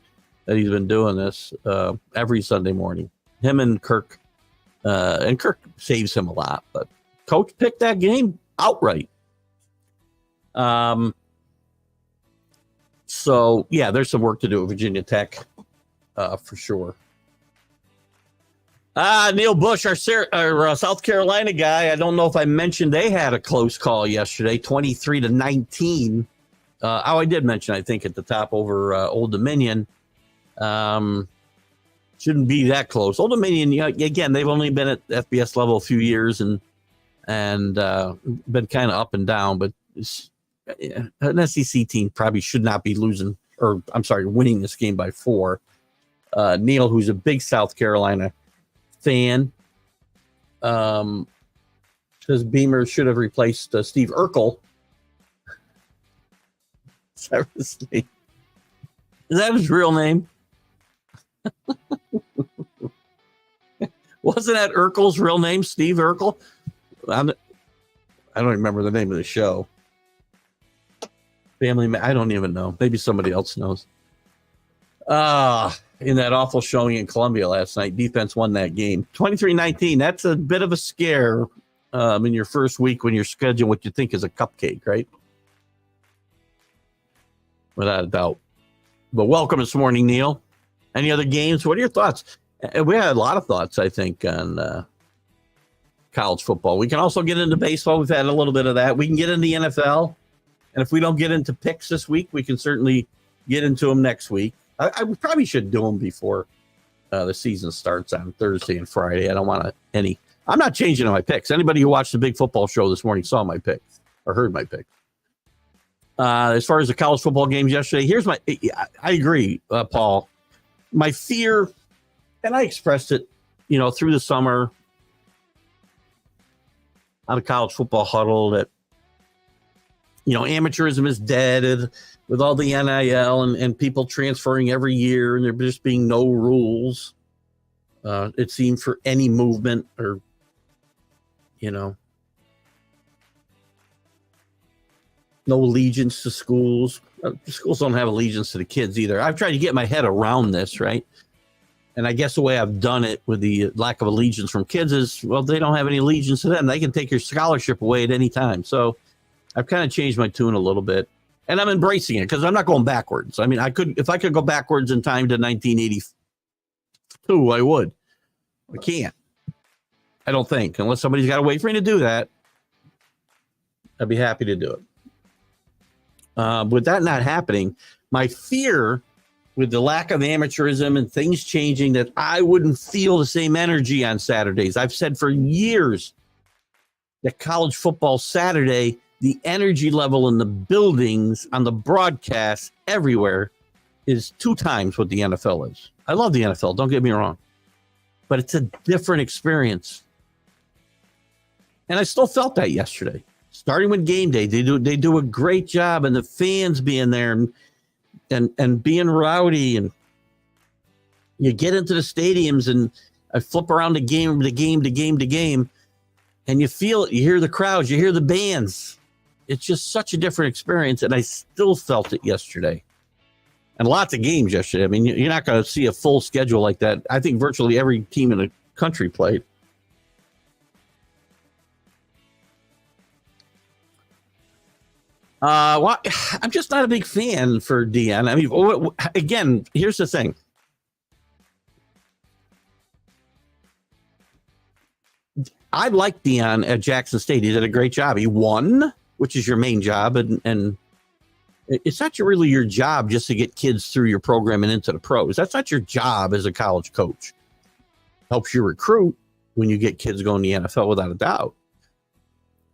that he's been doing this every Sunday morning. Him and Kirk, and Kirk saves him a lot, but Coach picked that game outright. So yeah, there's some work to do at Virginia Tech, for sure. Neil Bush, our South Carolina guy. I don't know if I mentioned they had a close call yesterday, 23-19. I did mention, I think, at the top over Old Dominion. Shouldn't be that close. Old Dominion, again, they've only been at FBS level a few years and been kind of up and down, but an SEC team probably should not be winning this game by 4. Neil, who's a big South Carolina fan, says Beamer should have replaced Steve Urkel. Is that his real name? Wasn't that Urkel's real name, Steve Urkel? I don't remember the name of the show. I don't even know. Maybe somebody else knows. In that awful showing in Columbia last night, defense won that game. 23-19. That's a bit of a scare in your first week when you're scheduling what you think is a cupcake, right? Without a doubt. But welcome this morning, Neil. Any other games? What are your thoughts? We had a lot of thoughts, I think, on college football. We can also get into baseball. We've had a little bit of that. We can get into the NFL. And if we don't get into picks this week, we can certainly get into them next week. I probably should do them before the season starts on Thursday and Friday. I don't want any. I'm not changing my picks. Anybody who watched the big football show this morning saw my picks or heard my picks. As far as the college football games yesterday, I agree, Paul. My fear, and I expressed it, through the summer on a college football huddle that, amateurism is dead with all the NIL and people transferring every year and there just being no rules. It seemed for any movement or, no allegiance to schools. Schools don't have allegiance to the kids either. I've tried to get my head around this, right? And I guess the way I've done it with the lack of allegiance from kids is, well, they don't have any allegiance to them. They can take your scholarship away at any time. So I've kind of changed my tune a little bit. And I'm embracing it because I'm not going backwards. I mean, if I could go backwards in time to 1982, I would. I can't. I don't think. Unless somebody's got to wait for me to do that, I'd be happy to do it. With that not happening, my fear with the lack of amateurism and things changing, that I wouldn't feel the same energy on Saturdays. I've said for years that college football Saturday, the energy level in the buildings, on the broadcast, everywhere, is 2 times what the NFL is. I love the NFL, don't get me wrong. But it's a different experience. And I still felt that yesterday. Starting with game day, they do a great job, and the fans being there and being rowdy, and you get into the stadiums, and I flip around the game, and you feel it. You hear the crowds, you hear the bands. It's just such a different experience, and I still felt it yesterday. And lots of games yesterday. I mean, you're not going to see a full schedule like that. I think virtually every team in the country played. Well, I'm just not a big fan for Deion. I mean, again, here's the thing. I like Deion at Jackson State. He did a great job. He won, which is your main job. And it's not really your job just to get kids through your program and into the pros. That's not your job as a college coach. Helps you recruit when you get kids going to the NFL, without a doubt.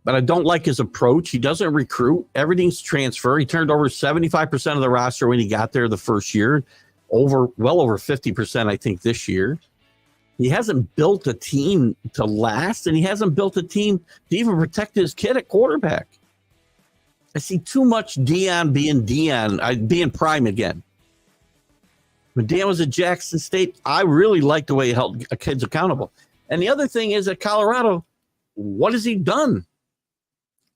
But I don't like his approach. He doesn't recruit. Everything's transfer. He turned over 75% of the roster when he got there the first year, well over 50%, I think, this year. He hasn't built a team to last, and he hasn't built a team to even protect his kid at quarterback. I see too much Deion being prime again. When Deion was at Jackson State, I really liked the way he held kids accountable. And the other thing is, at Colorado, what has he done?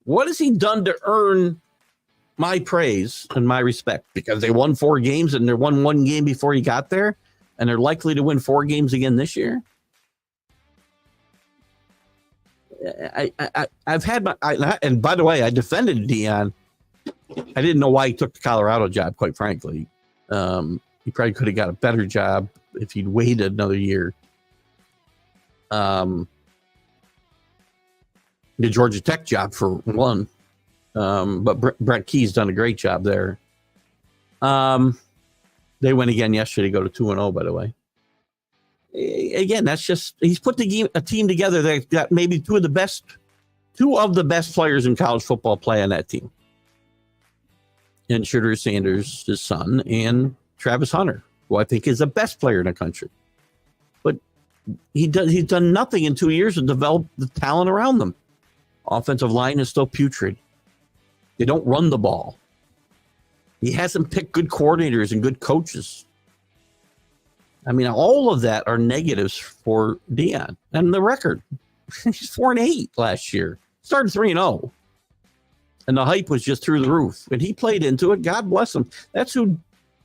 What has he done to earn my praise and my respect? Because they won 4 games, and they won 1 game before he got there, and they're likely to win 4 games again this year. I've had and by the way, I defended Deion. I didn't know why he took the Colorado job, quite frankly. He probably could have got a better job if he'd waited another year. The Georgia Tech job for one. But Brett Key's done a great job there. They went again yesterday, go to 2-0, by the way. Again, that's just, he's put a team together that got maybe two of the best players in college football play on that team. and Shedeur Sanders, his son, and Travis Hunter, who I think is the best player in the country. But he's done nothing in 2 years to develop the talent around them. Offensive line is still putrid. They don't run the ball. He hasn't picked good coordinators and good coaches. I mean, all of that are negatives for Deion. And the record, he's 4-8 last year. Started 3-0. And the hype was just through the roof. And he played into it. God bless him. That's who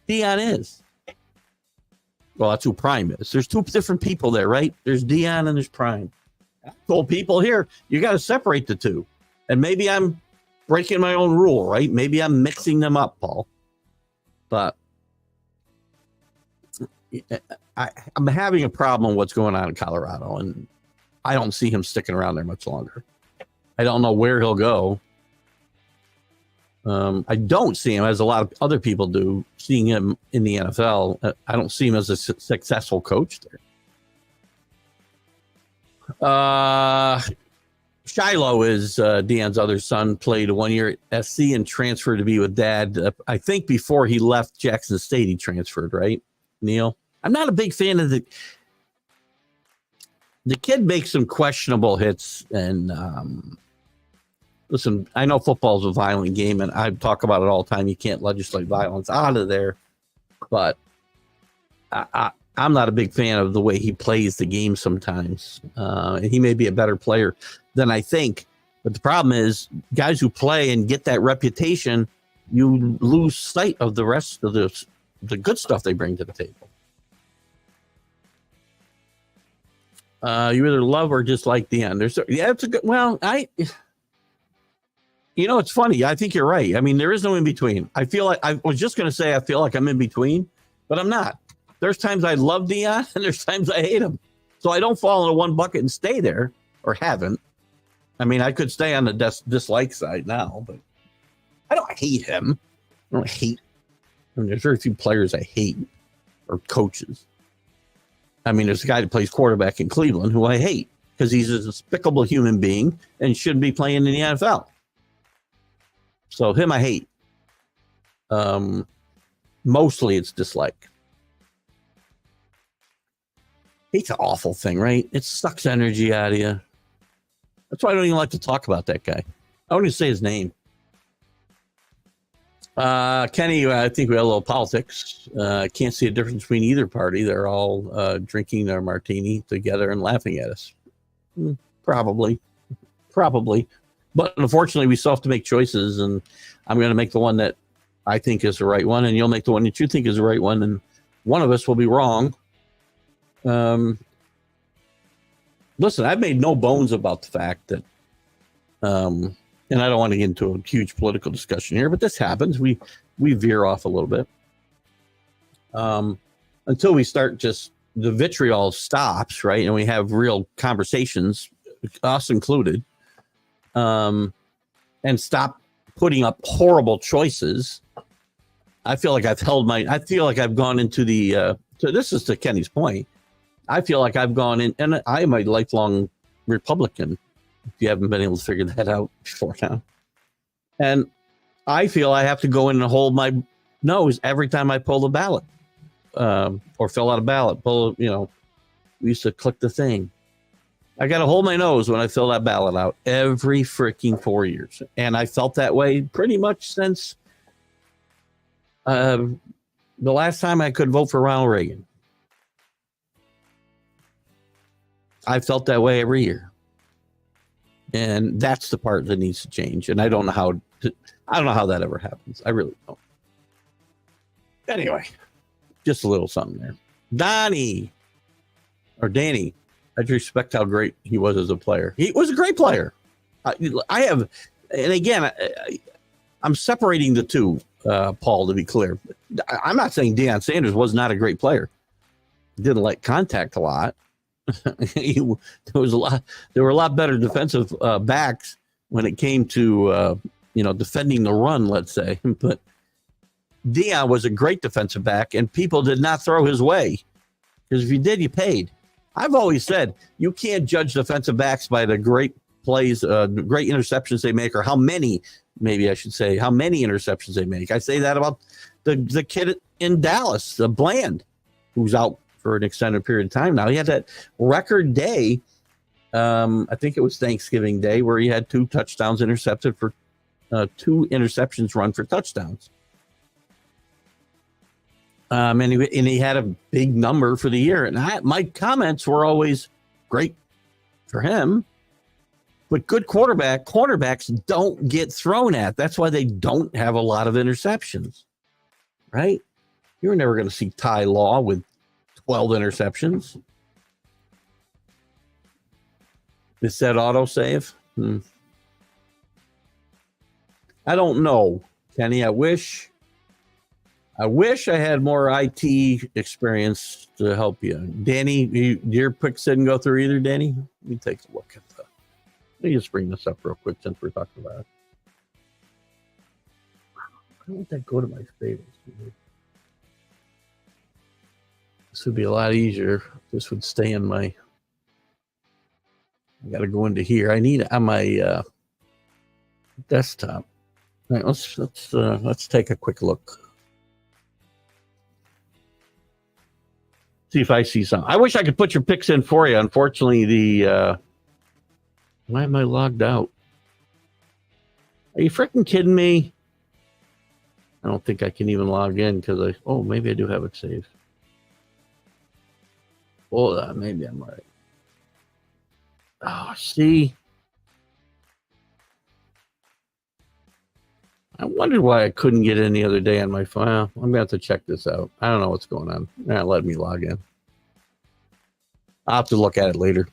Deion is. Well, that's who Prime is. There's two different people there, right? There's Deion and there's Prime. I told people here, you got to separate the two. And maybe I'm breaking my own rule, right? Maybe I'm mixing them up, Paul. But I'm having a problem with what's going on in Colorado. And I don't see him sticking around there much longer. I don't know where he'll go. I don't see him, as a lot of other people do, seeing him in the NFL. I don't see him as a successful coach there. Shiloh is Deion's other son, played 1 year at SC and transferred to be with Dad. I think before he left Jackson State, he transferred, right, Neil? I'm not a big fan of the kid makes some questionable hits, and listen, I know football is a violent game, and I talk about it all the time. You can't legislate violence out of there, but I'm not a big fan of the way he plays the game sometimes. And he may be a better player than I think, but the problem is guys who play and get that reputation, you lose sight of the rest of the good stuff they bring to the table. You either love or dislike Deion. It's a good. Well, it's funny. I think you're right. I mean, there is no in between. I feel like I was just going to say I feel like I'm in between, but I'm not. There's times I love Deion and there's times I hate him. So I don't fall into one bucket and stay there, or haven't. I mean, I could stay on the dislike side now, but I don't hate him. I don't hate. I mean, there's very few players I hate, or coaches. I mean, there's a guy that plays quarterback in Cleveland who I hate because he's a despicable human being and shouldn't be playing in the NFL. So him I hate. Mostly it's dislike. Hate's an awful thing, right? It sucks energy out of you. That's why I don't even like to talk about that guy. I don't even say his name. Kenny, I think we have a little politics. Can't see a difference between either party. They're all drinking their martini together and laughing at us. Probably. But unfortunately, we still have to make choices, and I'm going to make the one that I think is the right one, and you'll make the one that you think is the right one, and one of us will be wrong. Listen, I've made no bones about the fact that, and I don't want to get into a huge political discussion here, but this happens. We veer off a little bit until we start just the vitriol stops, right? And we have real conversations, us included, and stop putting up horrible choices. I feel like I've gone into the, so this is to Kenny's point. I feel like I've gone in, and I am a lifelong Republican, if you haven't been able to figure that out before now. And I feel I have to go in and hold my nose every time I pull the ballot, or fill out a ballot. We used to click the thing. I got to hold my nose when I fill that ballot out every freaking 4 years. And I felt that way pretty much since the last time I could vote for Ronald Reagan. I felt that way every year. And that's the part that needs to change. And I don't know how that ever happens. I really don't. Anyway, just a little something there. Danny, I respect how great he was as a player. He was a great player. I'm separating the two, Paul, to be clear. I'm not saying Deion Sanders was not a great player. Didn't like contact a lot. There were a lot better defensive backs when it came to defending the run, let's say. But Deion was a great defensive back, and people did not throw his way, because if you did, you paid. I've always said you can't judge defensive backs by the great plays, great interceptions they make, or how many, maybe I should say, how many interceptions they make. I say that about the kid in Dallas, the Bland, who's out for an extended period of time now. He had that record day, I think it was Thanksgiving Day, where he had 2 touchdowns intercepted for 2 interceptions run for touchdowns. And he had a big number for the year. And my comments were always great for him. But good cornerbacks don't get thrown at. That's why they don't have a lot of interceptions, right? You're never going to see Ty Law with 12 interceptions. Is that autosave? I don't know, Kenny. I wish I had more IT experience to help you. Danny, your picks didn't go through either, Danny? Let me take a look at that. Let me just bring this up real quick since we're talking about it. Why don't that go to my favorites? This would be a lot easier. This would stay in my... I got to go into here. I need on my desktop. All right, let's take a quick look. See if I see something. I wish I could put your picks in for you. Unfortunately, why am I logged out? Are you freaking kidding me? I don't think I can even log in because maybe I do have it saved. Hold on, maybe I'm right. Oh, see? I wondered why I couldn't get in the other day on my file. I'm going to have to check this out. I don't know what's going on. They're not letting me log in. I'll have to look at it later.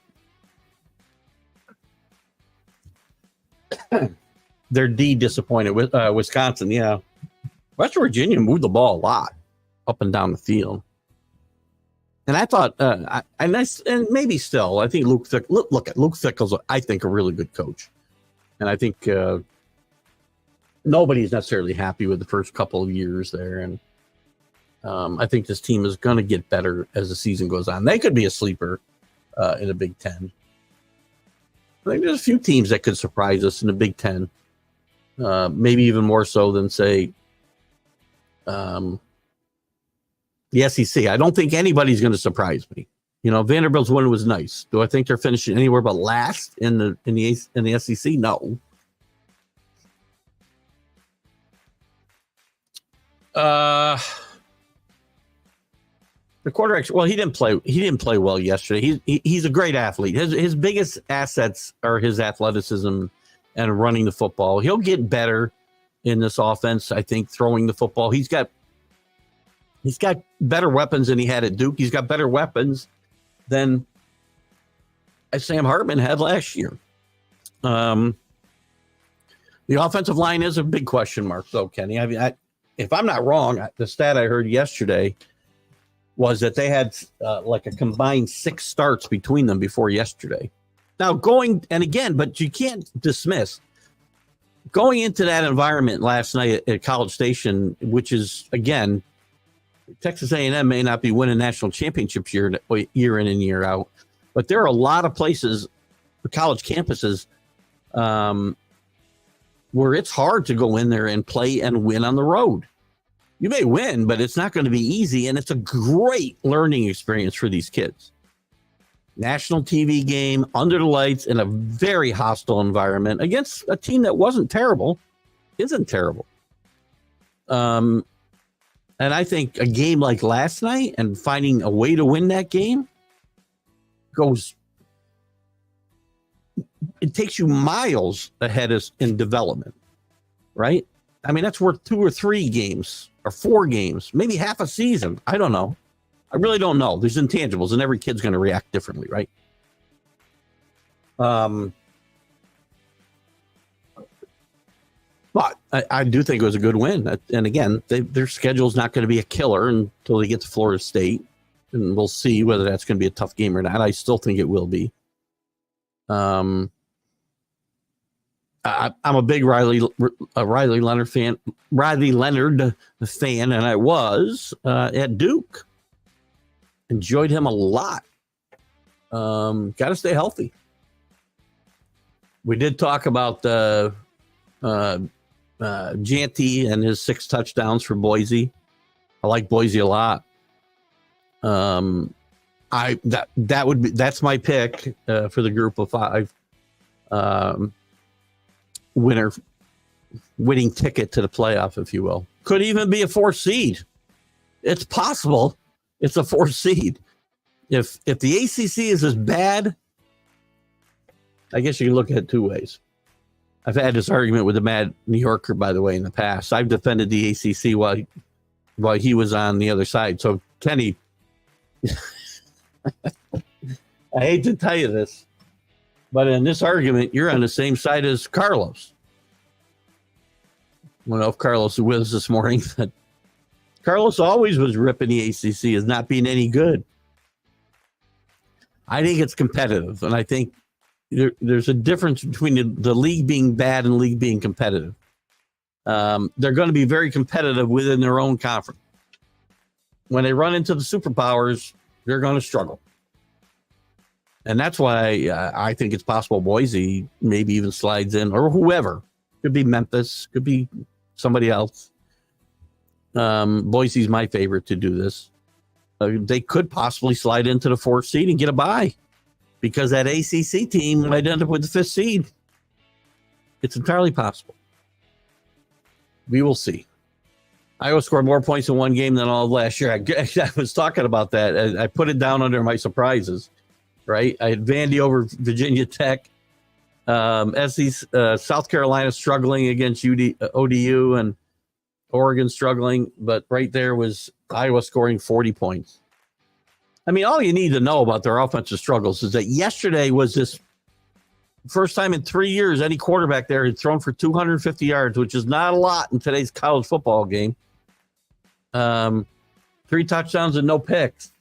They're disappointed with Wisconsin, yeah. West Virginia moved the ball a lot up and down the field. And I thought, and maybe still, I think Luke Fickell's, I think, a really good coach. And I think nobody's necessarily happy with the first couple of years there. And I think this team is going to get better as the season goes on. They could be a sleeper in the Big Ten. I think there's a few teams that could surprise us in the Big Ten. Maybe even more so than, say, the SEC. I don't think anybody's going to surprise me. You know, Vanderbilt's win was nice. Do I think they're finishing anywhere but last in the SEC? No. The quarterback. Well, he didn't play well yesterday. He's a great athlete. His biggest assets are his athleticism and running the football. He'll get better in this offense. I think throwing the football. He's got better weapons than he had at Duke. He's got better weapons than Sam Hartman had last year. The offensive line is a big question mark, though, Kenny. I mean, if I'm not wrong, the stat I heard yesterday was that they had like a combined 6 starts between them before yesterday. Now but you can't dismiss going into that environment last night at College Station, which is, again, Texas A&M may not be winning national championships year in and year out, but there are a lot of places, college campuses, where it's hard to go in there and play and win on the road. You may win, but it's not going to be easy, and it's a great learning experience for these kids. National TV game, under the lights, in a very hostile environment against a team that isn't terrible. And I think a game like last night and finding a way to win that game it takes you miles ahead in development, right? I mean, that's worth 2 or 3 games or 4 games, maybe half a season. I don't know. I really don't know. There's intangibles, and every kid's going to react differently, right? But I do think it was a good win. And again, their schedule's not going to be a killer until they get to Florida State. And we'll see whether that's going to be a tough game or not. I still think it will be. I'm a big Riley Leonard fan, and I was at Duke. Enjoyed him a lot. Got to stay healthy. We did talk about the Janty and his 6 touchdowns for Boise. I like Boise a lot. That's my pick for the group of 5. Winning ticket to the playoff, if you will. Could even be a 4th seed. It's possible. It's a 4th seed. If the ACC is as bad, I guess you can look at it 2 ways. I've had this argument with a mad New Yorker, by the way, in the past. I've defended the ACC while he was on the other side. So, Kenny, I hate to tell you this, but in this argument, you're on the same side as Carlos. I don't know if Carlos is with us this morning, but Carlos always was ripping the ACC as not being any good. I think it's competitive, and I think there's a difference between the league being bad and the league being competitive. They're going to be very competitive within their own conference. When they run into the superpowers, they're going to struggle. And that's why I think it's possible Boise maybe even slides in, or whoever. Could be Memphis, could be somebody else. Boise's my favorite to do this. They could possibly slide into the 4th seed and get a bye, because that ACC team might end up with the 5th seed. It's entirely possible. We will see. Iowa scored more points in one game than all of last year. I was talking about that. I put it down under my surprises, right? I had Vandy over Virginia Tech. South Carolina struggling against ODU, and Oregon struggling, but right there was Iowa scoring 40 points. I mean, all you need to know about their offensive struggles is that yesterday was this first time in 3 years any quarterback there had thrown for 250 yards, which is not a lot in today's college football game. 3 touchdowns and no picks.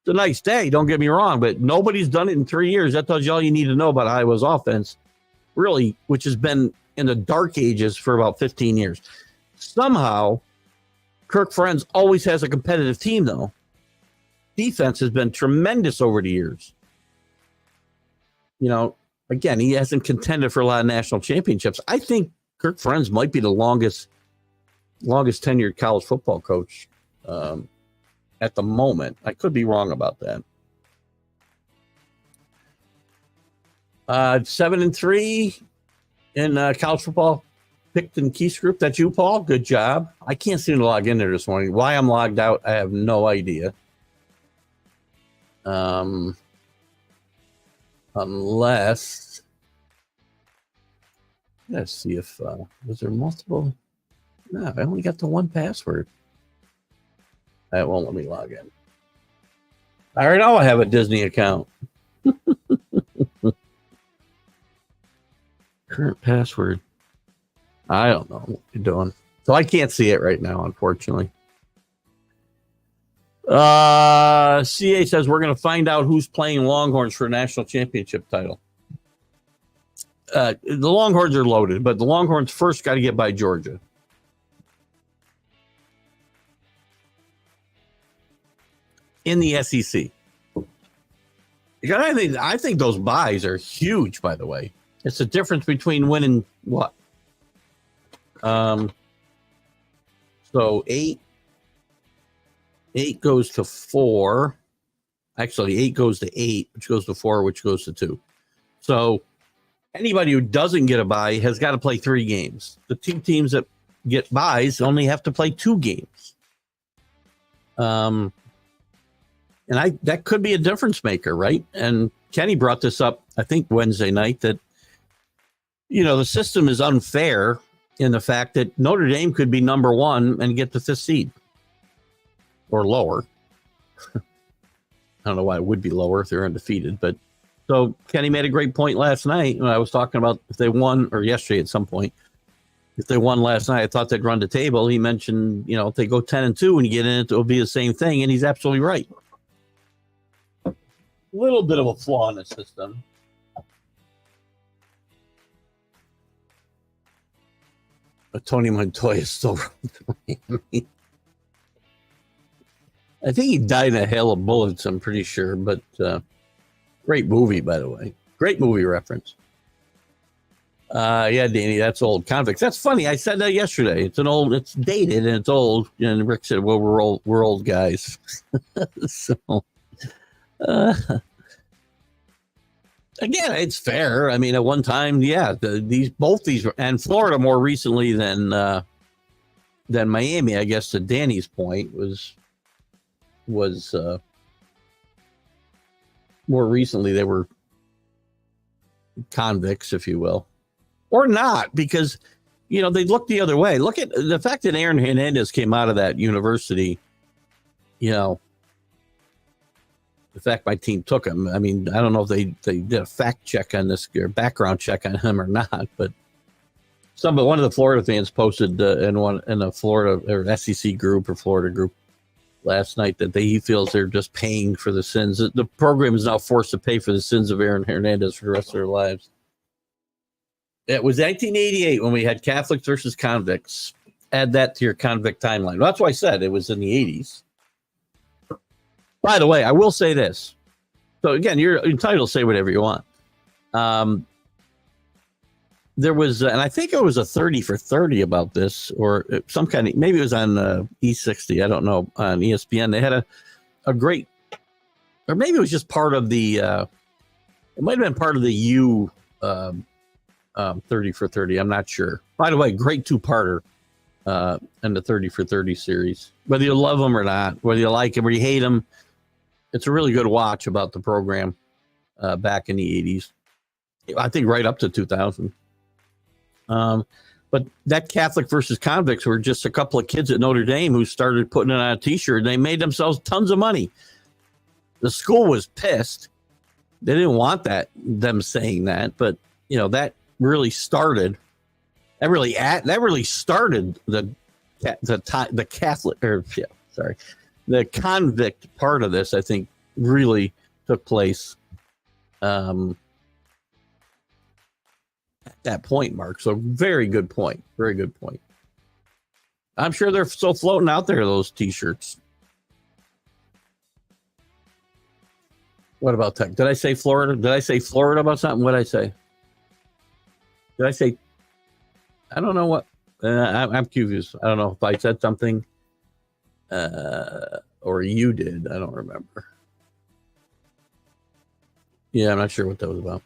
It's a nice day, don't get me wrong, but nobody's done it in 3 years. That tells you all you need to know about Iowa's offense, really, which has been in the dark ages for about 15 years. Somehow, Kirk Ferentz always has a competitive team, though. Defense has been tremendous over the years. You know, again, he hasn't contended for a lot of national championships. I think Kirk Ferentz might be the longest tenured college football coach at the moment. I could be wrong about that. 7-3 in college football picked in Keith's group. That's you, Paul. Good job. I can't seem to log in there this morning. Why I'm logged out, I have no idea. Unless, let's see if was there multiple. No, I only got the one password. That won't let me log in. I already know I have a Disney account. Current password. I don't know what you're doing. So I can't see it right now, unfortunately. CA says we're going to find out who's playing Longhorns for a national championship title. The Longhorns are loaded, but the Longhorns first got to get by Georgia. In the SEC. I think those buys are huge, by the way. It's the difference between winning what? So 8 goes to 4. Actually, 8 goes to 8, which goes to 4, which goes to 2. So anybody who doesn't get a bye has got to play 3 games. The 2 teams that get buys only have to play 2 games. And that could be a difference maker, right? And Kenny brought this up, I think, Wednesday night, that the system is unfair in the fact that Notre Dame could be number 1 and get the 5th seed or lower. I don't know why it would be lower if they're undefeated, but so Kenny made a great point last night when I was talking about if they won, or yesterday at some point, if they won last night, I thought they'd run the table. He mentioned, if they go 10-2 and you get in it, it'll be the same thing, and he's absolutely right. A little bit of a flaw in the system. But Tony Montoya is still running. I think he died in a hail of bullets, I'm pretty sure. But great movie, by the way. Great movie reference. Yeah, Danny, that's old. Convicts. That's funny. I said that yesterday. It's dated and it's old. And Rick said, well, we're old guys. So, uh, again, it's fair. I mean, at one time, yeah, both these, and Florida more recently than Miami, I guess, to Danny's point, was more recently they were convicts, if you will. Or not, because, they look the other way. Look at the fact that Aaron Hernandez came out of that university, the fact my team took him. I mean, I don't know if they did a fact check on this or background check on him or not, but one of the Florida fans posted in a Florida or SEC group or Florida group last night that he feels they're just paying for the sins. The program is now forced to pay for the sins of Aaron Hernandez for the rest of their lives. It was 1988 when we had Catholics versus convicts. Add that to your convict timeline. Well, that's why I said it was in the 80s. By the way, I will say this. So again, you're entitled to say whatever you want. There was, and I think it was a 30 for 30 about this, or some kind of, maybe it was on E60. I don't know, on ESPN. They had a great, or maybe it was just part of the, it might have been part of the 30 for 30. I'm not sure. By the way, great two-parter in the 30 for 30 series. Whether you love them or not, whether you like them or you hate them, it's a really good watch about the program back in the 80s. I think right up to 2000. But that Catholic versus convicts were just a couple of kids at Notre Dame who started putting it on a T-shirt. And they made themselves tons of money. The school was pissed. They didn't want them saying that, but that really started. That really started the Catholic, the convict part of this. I think really took place at that point, Mark. So very good point. Very good point. I'm sure they're still floating out there, those T-shirts. What about tech? Did I say Florida? Did I say Florida about something? What did I say? Did I say? I don't know what. I'm confused. I don't know if I said something or you did. I don't remember. Yeah, I'm not sure what that was about.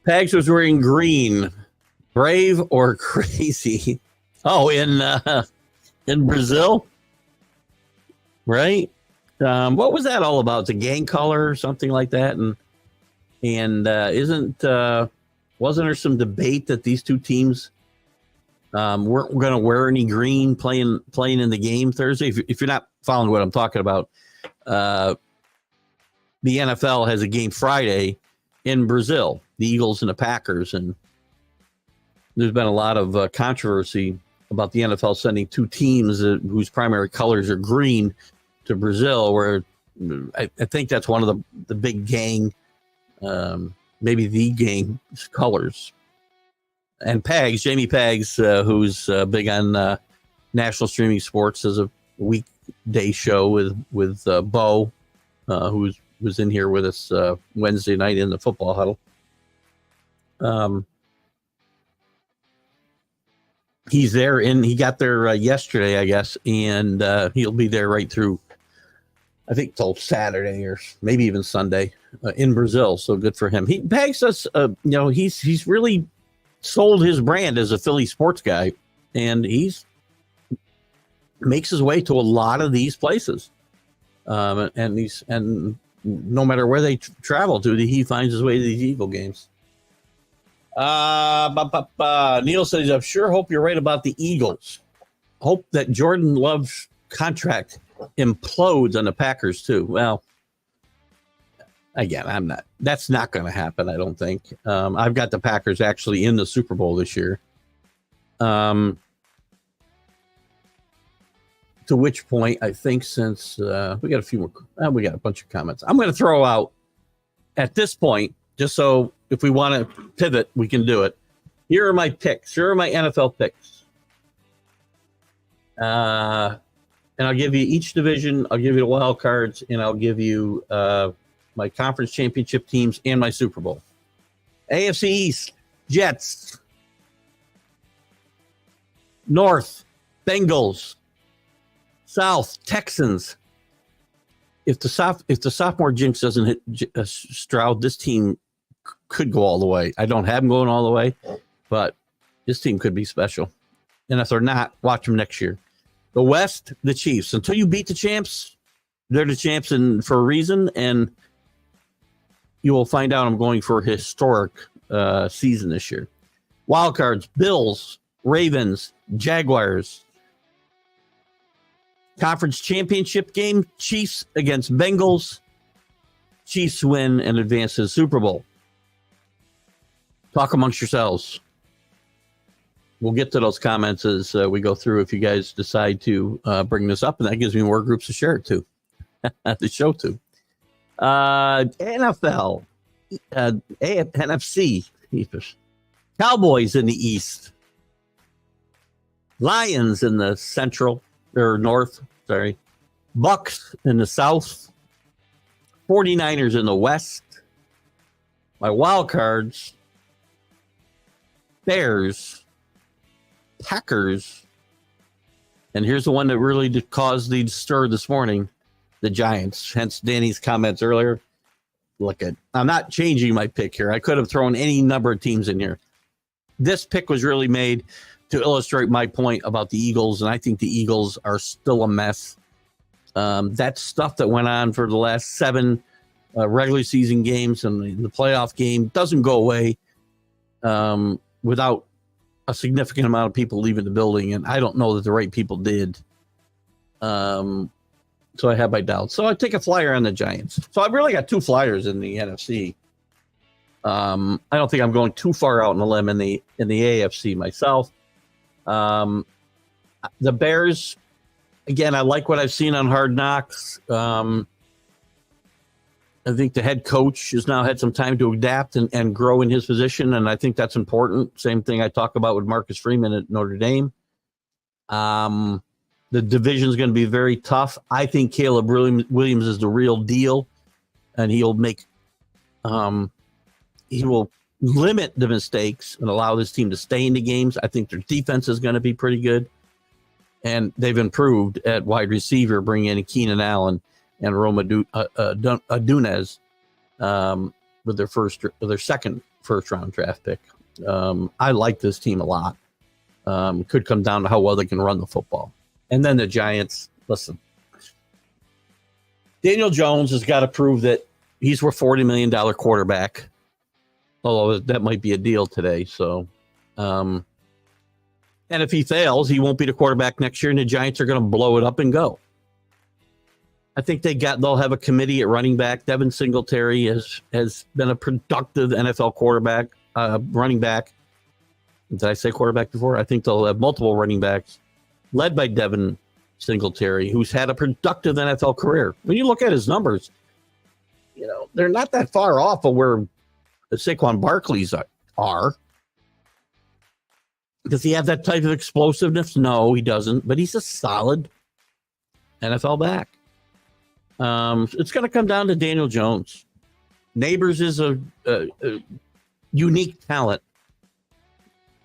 Pags was wearing green. Brave or crazy? Oh, in Brazil, right? What was that all about? The gang color or something like that? And wasn't there some debate that these two teams weren't going to wear any green playing in the game Thursday? If you're not following what I'm talking about, the NFL has a game Friday in Brazil, the Eagles and the Packers, and there's been a lot of controversy about the NFL sending two teams whose primary colors are green to Brazil, where I think that's one of the big gang, maybe the gang colors. And Pags, Jamie Pags, who's big on national streaming sports, has a weekday show with Bo, who was in here with us Wednesday night in the football huddle. He's there, and he got there yesterday, I guess, and he'll be there right through, I think, till Saturday or maybe even Sunday in Brazil. So good for him. He Pags us, he's really sold his brand as a Philly sports guy, and he's makes his way to a lot of these places, and no matter where they travel to, he finds his way to these Eagle games. Neil says, I sure hope you're right about the Eagles. Hope that Jordan Love's contract implodes on the Packers too. Well, again, that's not going to happen, I don't think. I've got the Packers actually in the Super Bowl this year. To which point, I think since we got a few more, we got a bunch of comments. I'm going to throw out at this point, just so if we want to pivot, we can do it. Here are my picks. Here are my NFL picks. And I'll give you each division. I'll give you the wild cards, and I'll give you my conference championship teams and my Super Bowl. AFC East, Jets. North, Bengals. South, Texans. If the sophomore jinx doesn't hit Stroud, this team could go all the way. I don't have them going all the way, but this team could be special. And if they're not, watch them next year. The West, the Chiefs. Until you beat the champs, they're the champs and for a reason, and you will find out I'm going for a historic season this year. Wild cards, Bills, Ravens, Jaguars. Conference championship game, Chiefs against Bengals. Chiefs win and advance to the Super Bowl. Talk amongst yourselves. We'll get to those comments as we go through if you guys decide to bring this up, and that gives me more groups to share it to, the show to. NFL, NFC, Cowboys in the East, Lions in the Central, or North, sorry, Bucks in the South, 49ers in the West, my wild cards, Bears, Packers, and here's the one that really caused the stir this morning, the Giants. Hence Danny's comments earlier. I'm not changing my pick here. I could have thrown any number of teams in here. This pick was really made to illustrate my point about the Eagles, and I think the Eagles are still a mess. That stuff that went on for the last 7 regular season games and the playoff game doesn't go away without a significant amount of people leaving the building, and I don't know that the right people did. So I have my doubts. So I take a flyer on the Giants. So I've really got 2 flyers in the NFC. I don't think I'm going too far out on a limb in the AFC myself. The Bears, again, I like what I've seen on Hard Knocks. I think the head coach has now had some time to adapt and grow in his position, and I think that's important. Same thing I talk about with Marcus Freeman at Notre Dame. The division is going to be very tough. I think Caleb Williams is the real deal, and he will limit the mistakes and allow this team to stay in the games. I think their defense is going to be pretty good, and they've improved at wide receiver, bringing in Keenan Allen and Roma Adunez with their second first-round draft pick. I like this team a lot. Could come down to how well they can run the football. And then the Giants, listen, Daniel Jones has got to prove that he's worth $40 million quarterback, although that might be a deal today. So, and if he fails, he won't be the quarterback next year, and the Giants are going to blow it up and go. I think they'll have a committee at running back. Devin Singletary has been a productive NFL quarterback, running back. Did I say quarterback before? I think they'll have multiple running backs led by Devin Singletary, who's had a productive NFL career. When you look at his numbers, they're not that far off of where the Saquon Barkley's are. Does he have that type of explosiveness? No, he doesn't, but he's a solid NFL back. It's going to come down to Daniel Jones. Neighbors is a unique talent.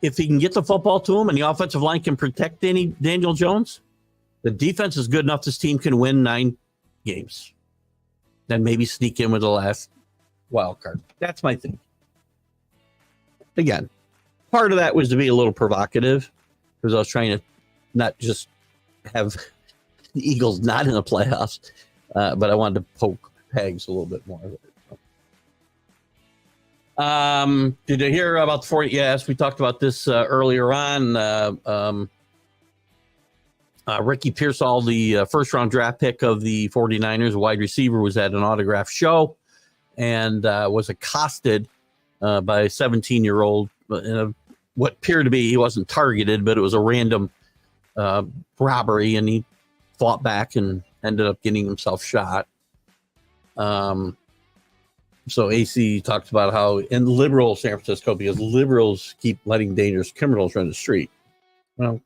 If he can get the football to him and the offensive line can protect Daniel Jones, the defense is good enough this team can win 9 games. Then maybe sneak in with the last wild card. That's my thing. Again, part of that was to be a little provocative because I was trying to not just have the Eagles not in the playoffs, but I wanted to poke pegs a little bit more. Did you hear about the 40? Yes, we talked about this earlier on. Ricky Pearsall, the first-round draft pick of the 49ers, wide receiver, was at an autograph show and was accosted by a 17-year-old in what appeared to be, he wasn't targeted, but it was a random robbery, and he fought back and ended up getting himself shot. So AC talks about how in liberal San Francisco, because liberals keep letting dangerous criminals run the street. Well,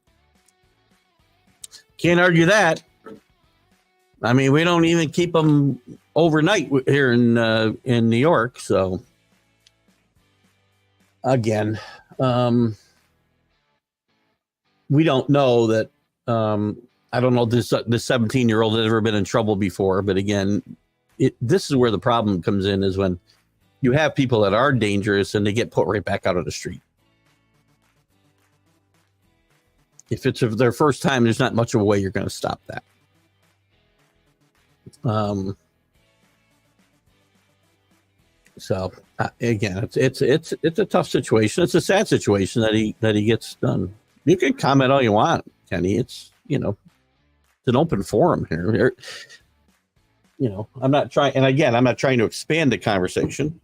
can't argue that. I mean, we don't even keep them overnight here in New York. So again, we don't know that. I don't know this 17-year-old has ever been in trouble before, but again, this is where the problem comes in, is when you have people that are dangerous and they get put right back out on the street. If it's their first time, there's not much of a way you're going to stop that. So again, it's a tough situation. It's a sad situation that he gets done. You can comment all you want, Kenny. It's it's an open forum here. I'm not trying, and again, I'm not trying to expand the conversation.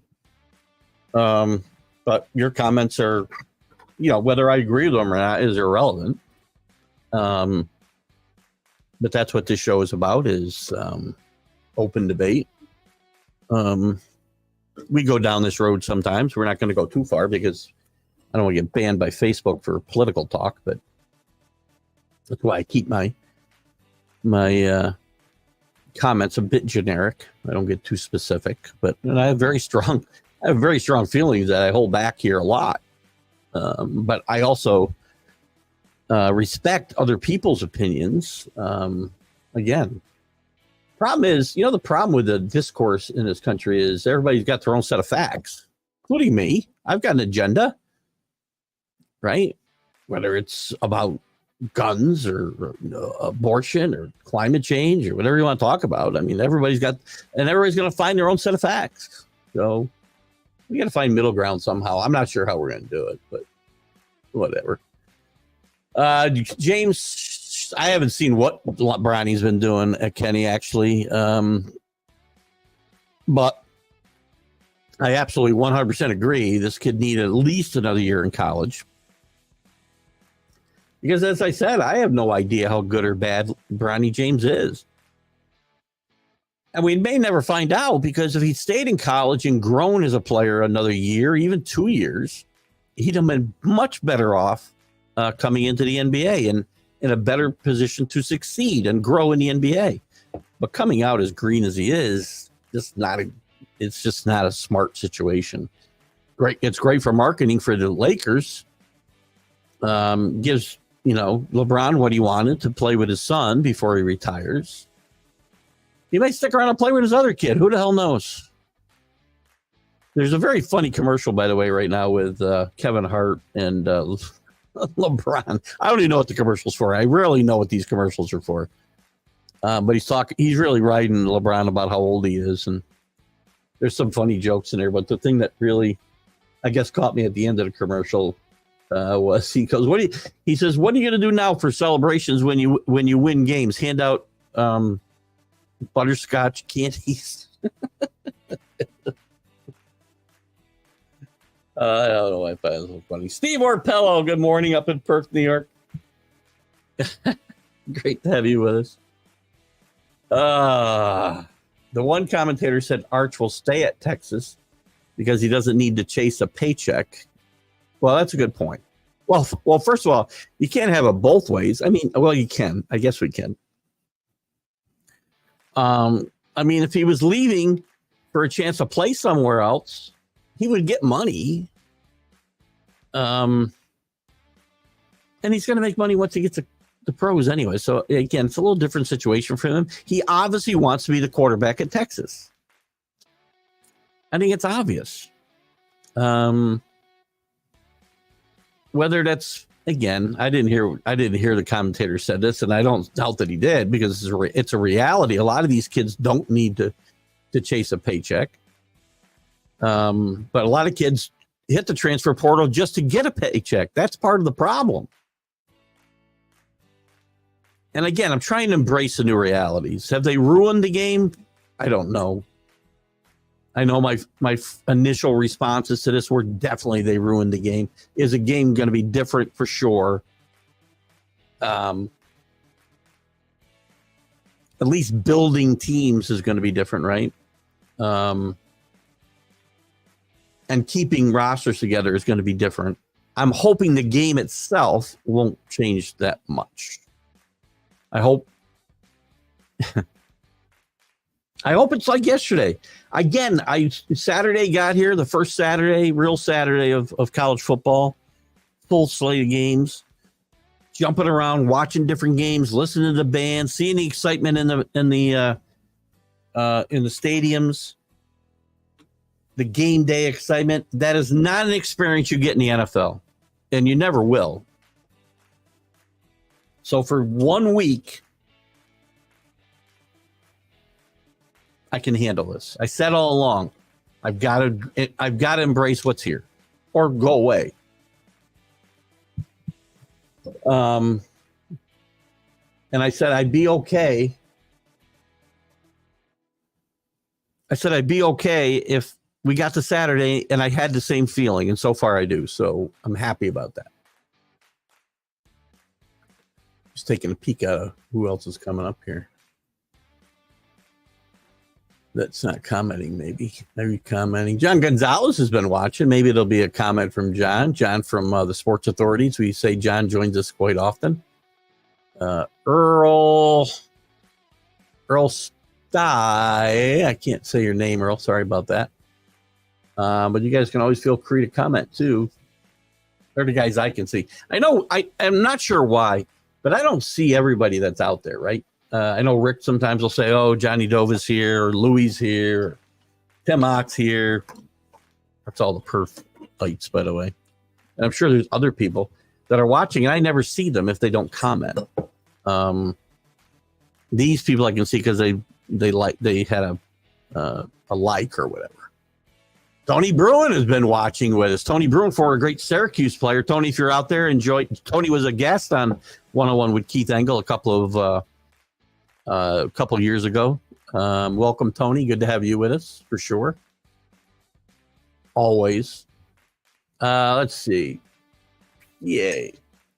But your comments are, whether I agree with them or not is irrelevant. But that's what this show is about, is open debate. We go down this road sometimes. We're not going to go too far because I don't want to get banned by Facebook for political talk, but that's why I keep my comments a bit generic. I don't get too specific, and I have very strong feelings that I hold back here a lot. But I also respect other people's opinions. Again, problem is, the problem with the discourse in this country is everybody's got their own set of facts, including me. I've got an agenda, right? Whether it's about guns or abortion or climate change or whatever you want to talk about. I mean, everybody's going to find their own set of facts. So we got to find middle ground somehow. I'm not sure how we're going to do it, but whatever. James, I haven't seen what Bronny's been doing at Kenny, actually. But I absolutely 100% agree. This kid needed at least another year in college. Because as I said, I have no idea how good or bad Bronny James is. And we may never find out, because if he stayed in college and grown as a player another year, even 2 years, he'd have been much better off coming into the NBA and in a better position to succeed and grow in the NBA. But coming out as green as he is, it's just not a smart situation. Great, it's great for marketing for the Lakers. Gives LeBron what he wanted, to play with his son before he retires. He might stick around and play with his other kid. Who the hell knows? There's a very funny commercial, by the way, right now with Kevin Hart and LeBron. I don't even know what the commercial's for. I rarely know what these commercials are for. But he's really riding LeBron about how old he is. And there's some funny jokes in there. But the thing that really, I guess, caught me at the end of the commercial was he goes, he says, what are you going to do now for celebrations when you win games? Hand out butterscotch candies. I don't know why I find it so funny. Steve Orpello, good morning up in Perth, New York. Great to have you with us. The one commentator said Arch will stay at Texas because he doesn't need to chase a paycheck. Well, that's a good point. Well, first of all, you can't have it both ways. I mean, well, you can. I guess we can. I mean, if he was leaving for a chance to play somewhere else, he would get money. And he's going to make money once he gets to the pros anyway. So again, it's a little different situation for him. He obviously wants to be the quarterback at Texas. I think it's obvious. Whether that's, again, I didn't hear the commentator said this, and I don't doubt that he did, because it's a reality. A lot of these kids don't need to chase a paycheck. But a lot of kids hit the transfer portal just to get a paycheck. That's part of the problem. And again, I'm trying to embrace the new realities. Have they ruined the game? I don't know. I know my initial responses to this were definitely they ruined the game. Is the game going to be different? For sure. At least building teams is going to be different, right? And keeping rosters together is going to be different. I'm hoping the game itself won't change that much. I hope. I hope it's like yesterday. Again, Saturday got here, the first Saturday, real Saturday of college football, full slate of games, jumping around, watching different games, listening to the band, seeing the excitement in the stadiums, the game day excitement. That is not an experience you get in the NFL, and you never will. So for 1 week, I can handle this. I said all along, I've got to embrace what's here, or go away. And I said I'd be okay. I said I'd be okay if we got to Saturday and I had the same feeling, and so far I do. So I'm happy about that. Just taking a peek at who else is coming up here. That's not commenting, maybe commenting. John Gonzalez has been watching. Maybe it'll be a comment from John. John from the Sports Authorities. We say John joins us quite often. Earl Stye. I can't say your name, Earl. Sorry about that. But you guys can always feel free to comment, too. They're the guys I can see. I know, I'm not sure why, but I don't see everybody that's out there, right? I know Rick sometimes will say, oh, Johnny Dova's here, or Louie's here, or Tim Ock's here. That's all the perf lights, by the way. And I'm sure there's other people that are watching, and I never see them if they don't comment. These people I can see because they had a like or whatever. Tony Bruin has been watching with us. Tony Bruin, former great Syracuse player. Tony, if you're out there, enjoy. Tony was a guest on 101 with Keith Engle a couple of years ago. Welcome, Tony. Good to have you with us for sure. Always. Let's see. Yay.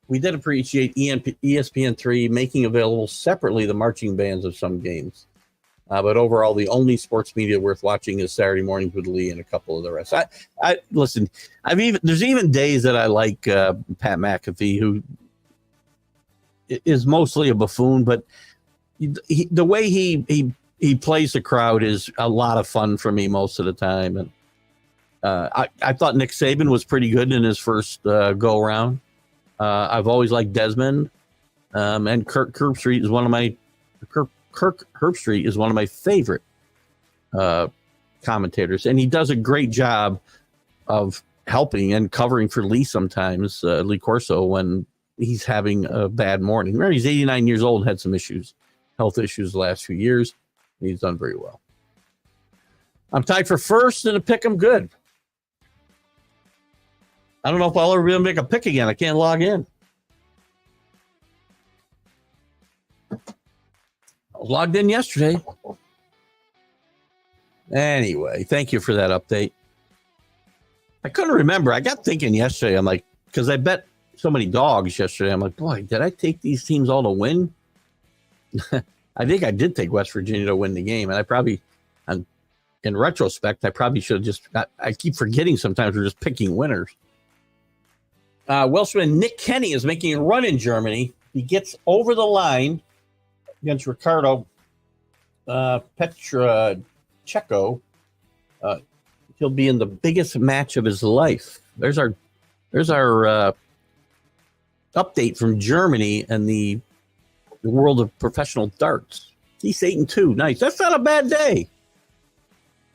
We did appreciate ESPN3 making available separately the marching bands of some games. But overall, the only sports media worth watching is Saturday Mornings with Lee and a couple of the rest. I listen. There's even days that I like Pat McAfee, who is mostly a buffoon, but the way he plays the crowd is a lot of fun for me most of the time. And I thought Nick Saban was pretty good in his first go around. I've always liked Desmond, and Kirk Herbstreit is one of my favorite commentators, and he does a great job of helping and covering for Lee sometimes, Lee Corso, when he's having a bad morning. Remember, he's 89 years old, had some health issues the last few years. He's done very well. I'm tied for first in a pick 'em good. I don't know if I'll ever be able to make a pick again. I can't log in. I was logged in yesterday. Anyway, thank you for that update. I couldn't remember. I got thinking yesterday. I'm like, because I bet so many dogs yesterday. I'm like, boy, did I take these teams all to win? I think I did take West Virginia to win the game. And in retrospect, I probably should have just, I keep forgetting sometimes we're just picking winners. Welshman Nick Kenny is making a run in Germany. He gets over the line against Ricardo Petrachenko. He'll be in the biggest match of his life. There's our update from Germany and the world of professional darts. He's 8-2. Nice. That's not a bad day.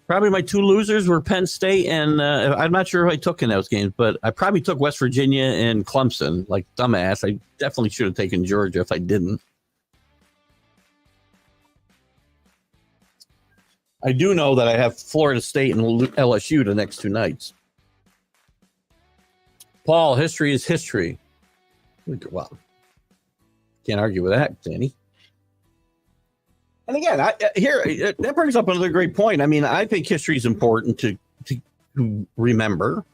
Probably my two losers were Penn State and I'm not sure who I took in those games, but I probably took West Virginia and Clemson like dumbass. I definitely should have taken Georgia if I didn't. I do know that I have Florida State and LSU the next two nights. Paul, history is history. Well, can't argue with that, Danny. And again, that brings up another great point. I mean, I think history is important to remember.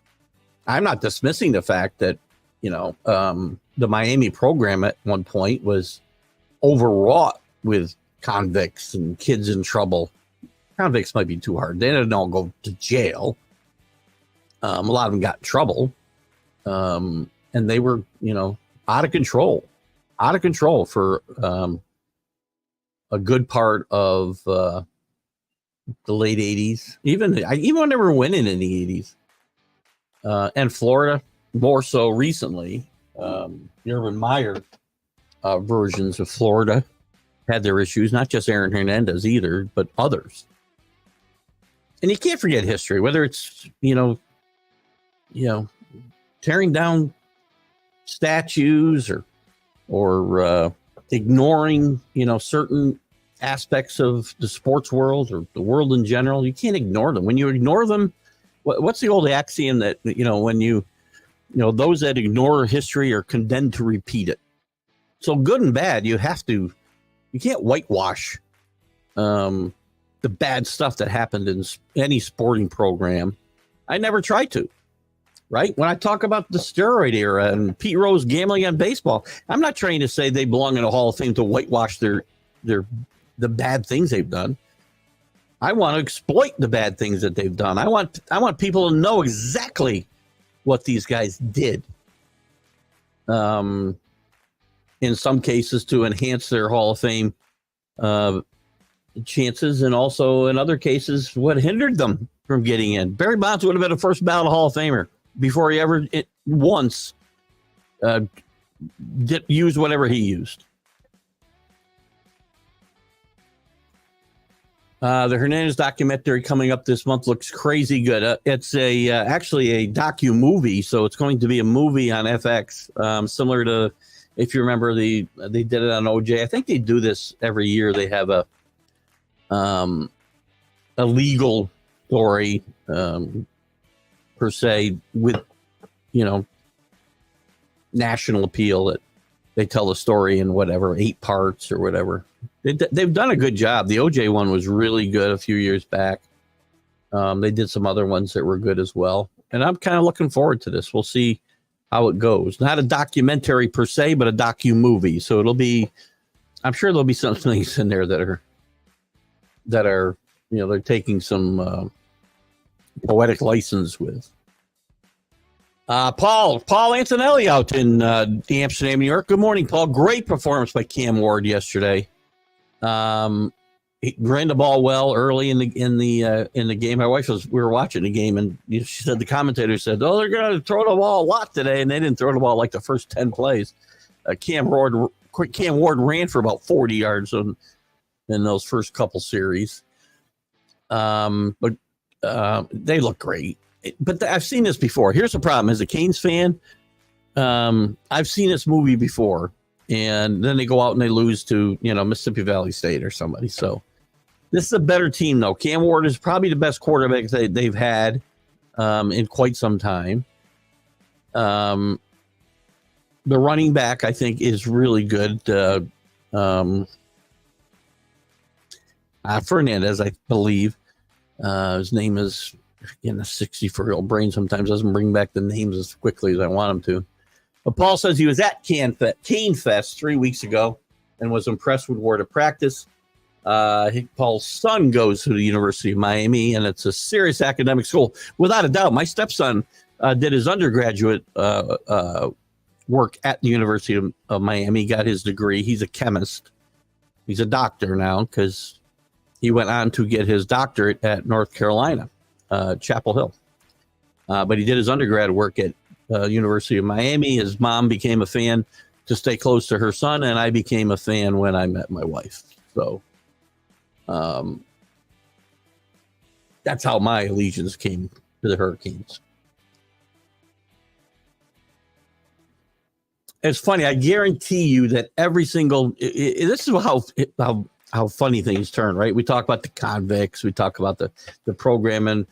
I'm not dismissing the fact that, the Miami program at one point was overwrought with convicts and kids in trouble. Convicts might be too hard. They didn't all go to jail. A lot of them got in trouble. And they were, out of control for a good part of the late 80s, even when they were winning in the 80s. And Florida, more so recently. The Urban Meyer versions of Florida had their issues, not just Aaron Hernandez either, but others. And you can't forget history, whether it's, tearing down statues or ignoring, certain aspects of the sports world or the world in general. You can't ignore them. When you ignore them, what's the old axiom that, when those that ignore history are condemned to repeat it. So good and bad, you can't whitewash the bad stuff that happened in any sporting program. I never try to, right? When I talk about the steroid era and Pete Rose gambling on baseball, I'm not trying to say they belong in a Hall of Fame to whitewash the bad things they've done. I want to exploit the bad things that they've done. I want people to know exactly what these guys did. In some cases to enhance their Hall of Fame chances, and also in other cases what hindered them from getting in. Barry Bonds would have been a first ballot Hall of Famer before he ever once used whatever he used. The Hernandez documentary coming up this month looks crazy good. It's actually a docu-movie, so it's going to be a movie on FX, similar to, if you remember, they did it on OJ. I think they do this every year. They have a legal story, per se, with, national appeal, that they tell the story in 8 parts or whatever. They've done a good job. The OJ one was really good a few years back. They did some other ones that were good as well. And I'm kind of looking forward to this. We'll see how it goes. Not a documentary per se, but a docu-movie. So I'm sure there'll be some things in there that are they're taking some poetic license with. Paul Antonelli out in Amsterdam, New York. Good morning, Paul. Great performance by Cam Ward yesterday. He ran the ball well early in the game. My wife we were watching the game, and she said, the commentator said, "Oh, they're going to throw the ball a lot today," and they didn't throw the ball like the first 10 plays. Cam Ward ran for about 40 yards in those first couple series. But they look great. But I've seen this before. Here's the problem: as a Canes fan, I've seen this movie before. And then they go out and they lose to, Mississippi Valley State or somebody. So this is a better team, though. Cam Ward is probably the best quarterback they've had in quite some time. The running back, I think, is really good. Fernandez, I believe. His name is, a 64-year-old brain sometimes doesn't bring back the names as quickly as I want him to. But Paul says he was at Cane Fest 3 weeks ago and was impressed with Ward at practice. Paul's son goes to the University of Miami, and it's a serious academic school. Without a doubt, my stepson did his undergraduate work at the University of Miami, got his degree. He's a chemist. He's a doctor now because he went on to get his doctorate at North Carolina, Chapel Hill. But he did his undergrad work at University of Miami. His mom became a fan to stay close to her son, and I became a fan when I met my wife. So that's how my allegiance came to the Hurricanes. It's funny. I guarantee you that every single this is how funny things turn, right? We talk about the convicts, we talk about the program and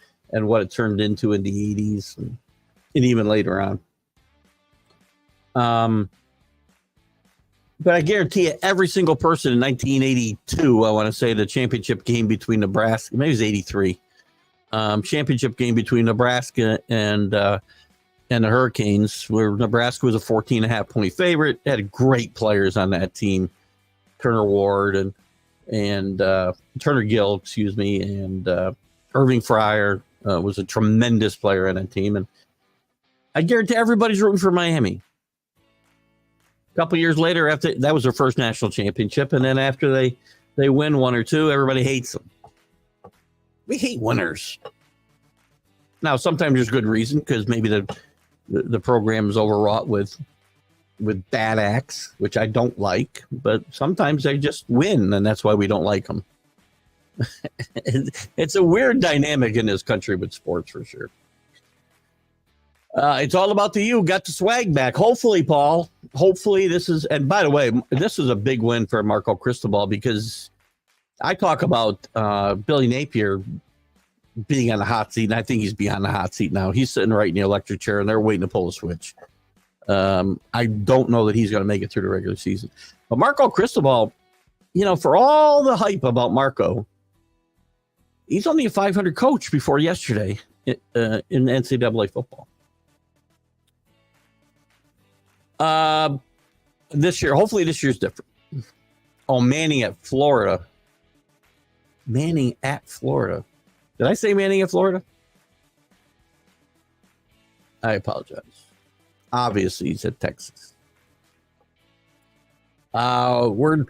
what it turned into in the 80s and even later on. But I guarantee you, every single person in 1982, I want to say the championship game between Nebraska, maybe it was 83, championship game between Nebraska and the Hurricanes, where Nebraska was a 14.5-point favorite. They had great players on that team, Turner Ward and Turner Gill, and Irving Fryer was a tremendous player on that team. And I guarantee everybody's rooting for Miami. A couple years later, after that was their first national championship, and then after they win one or two, everybody hates them. We hate winners. Now, sometimes there's good reason because maybe the program is overwrought with bad acts, which I don't like. But sometimes they just win, and that's why we don't like them. It's a weird dynamic in this country with sports, for sure. It's all about the U. Got the swag back. Hopefully, Paul. Hopefully, this is. And by the way, this is a big win for Marco Cristobal because I talk about Billy Napier being on the hot seat, and I think he's beyond the hot seat now. He's sitting right in the electric chair, and they're waiting to pull the switch. I don't know that he's going to make it through the regular season. But Marco Cristobal, for all the hype about Marco, he's only a 500 coach before yesterday in NCAA football. This year, hopefully this year's different. Oh, Manning at Florida. Manning at Florida. Did I say Manning at Florida? I apologize. Obviously, he's at Texas. Ward's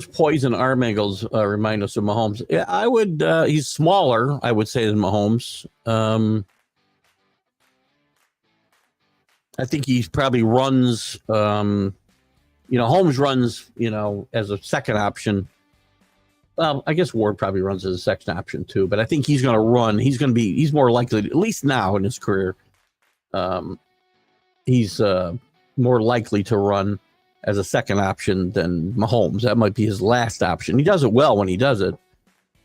poison arm angles remind us of Mahomes. Yeah, I would. He's smaller, I would say, than Mahomes. I think he probably runs. Holmes runs. As a second option. Well, I guess Ward probably runs as a second option too. But I think he's going to run. He's more likely, at least now in his career. He's more likely to run as a second option than Mahomes. That might be his last option. He does it well when he does it.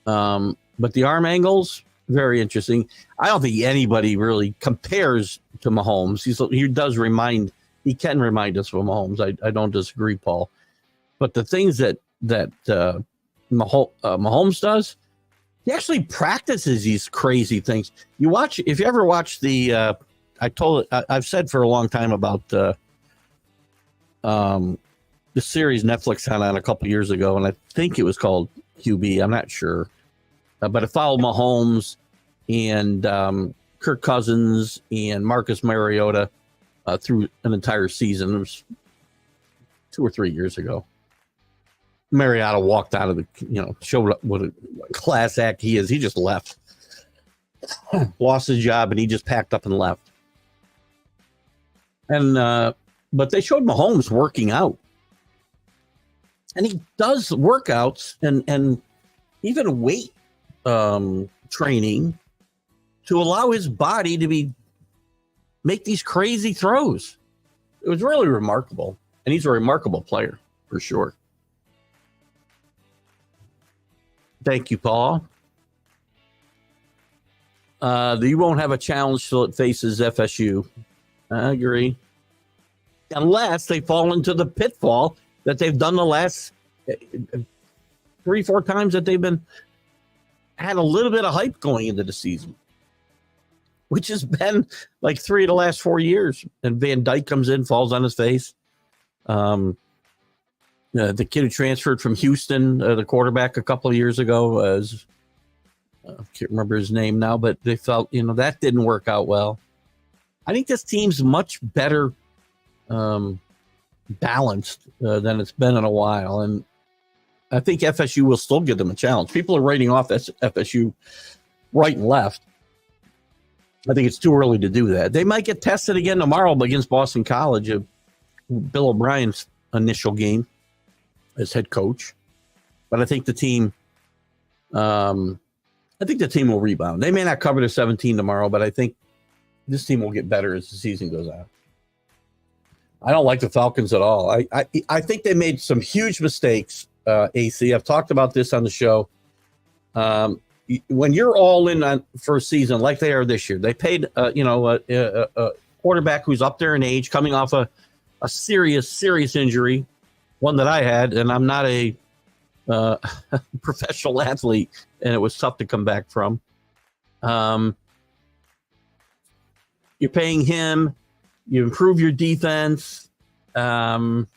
But the arm angles, very interesting. I don't think anybody really compares to Mahomes. He can remind us of Mahomes. I don't disagree, Paul. But the things that Mahomes does, he actually practices these crazy things. If you ever watch the, I've said for a long time about the series Netflix had on a couple years ago, and I think it was called QB. I'm not sure, but it followed Mahomes and Kirk Cousins and Marcus Mariota through an entire season. It was 2 or 3 years ago. Mariota walked out of the, showed up what a class act he is. He just left, lost his job, and he just packed up and left. And but they showed Mahomes working out, and he does workouts and even weight training to allow his body to make these crazy throws. It was really remarkable, and he's a remarkable player for sure. Thank you, Paul. You won't have a challenge till it faces FSU. I agree. Unless they fall into the pitfall that they've done the last 3-4 times that they've had a little bit of hype going into the season, which has been like 3 of the last 4 years. And Van Dyke comes in, falls on his face. The kid who transferred from Houston, the quarterback a couple of years ago, I can't remember his name now, but they felt, that didn't work out well. I think this team's much better balanced than it's been in a while. And I think FSU will still give them a challenge. People are writing off FSU right and left. I think it's too early to do that. They might get tested again tomorrow against Boston College, Bill O'Brien's initial game as head coach. But I think the team will rebound. They may not cover the 17 tomorrow, but I think this team will get better as the season goes on. I don't like the Falcons at all. I think they made some huge mistakes, AC. I've talked about this on the show. When you're all in for a season like they are this year, they paid a quarterback who's up there in age, coming off a serious injury, one that I had, and I'm not a professional athlete, and it was tough to come back from. You're paying him. You improve your defense. You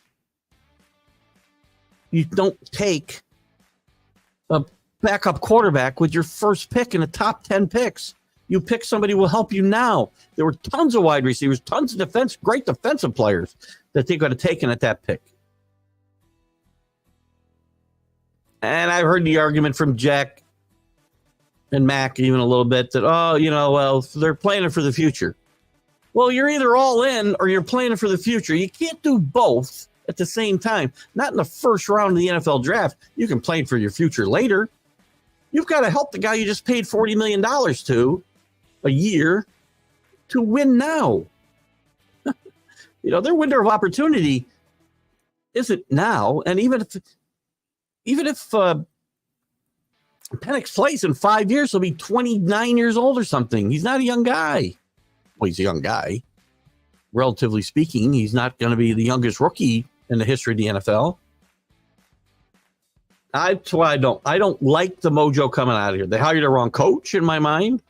don't take a backup quarterback with your first pick in the top 10 picks. You pick somebody who will help you now. There were tons of wide receivers, tons of great defensive players that they could have taken at that pick. And I've heard the argument from Jack and Mac even a little bit that, well, they're planning for the future. Well, you're either all in or you're planning for the future. You can't do both at the same time. Not in the first round of the NFL draft. You can plan for your future later. You've got to help the guy you just paid $40 million to a year to win now. Their window of opportunity isn't now. And even if Penix plays in 5 years, he'll be 29 years old or something. He's not a young guy. Well, he's a young guy. Relatively speaking, he's not going to be the youngest rookie in the history of the NFL. That's why I don't like the mojo coming out of here. They hired the wrong coach in my mind.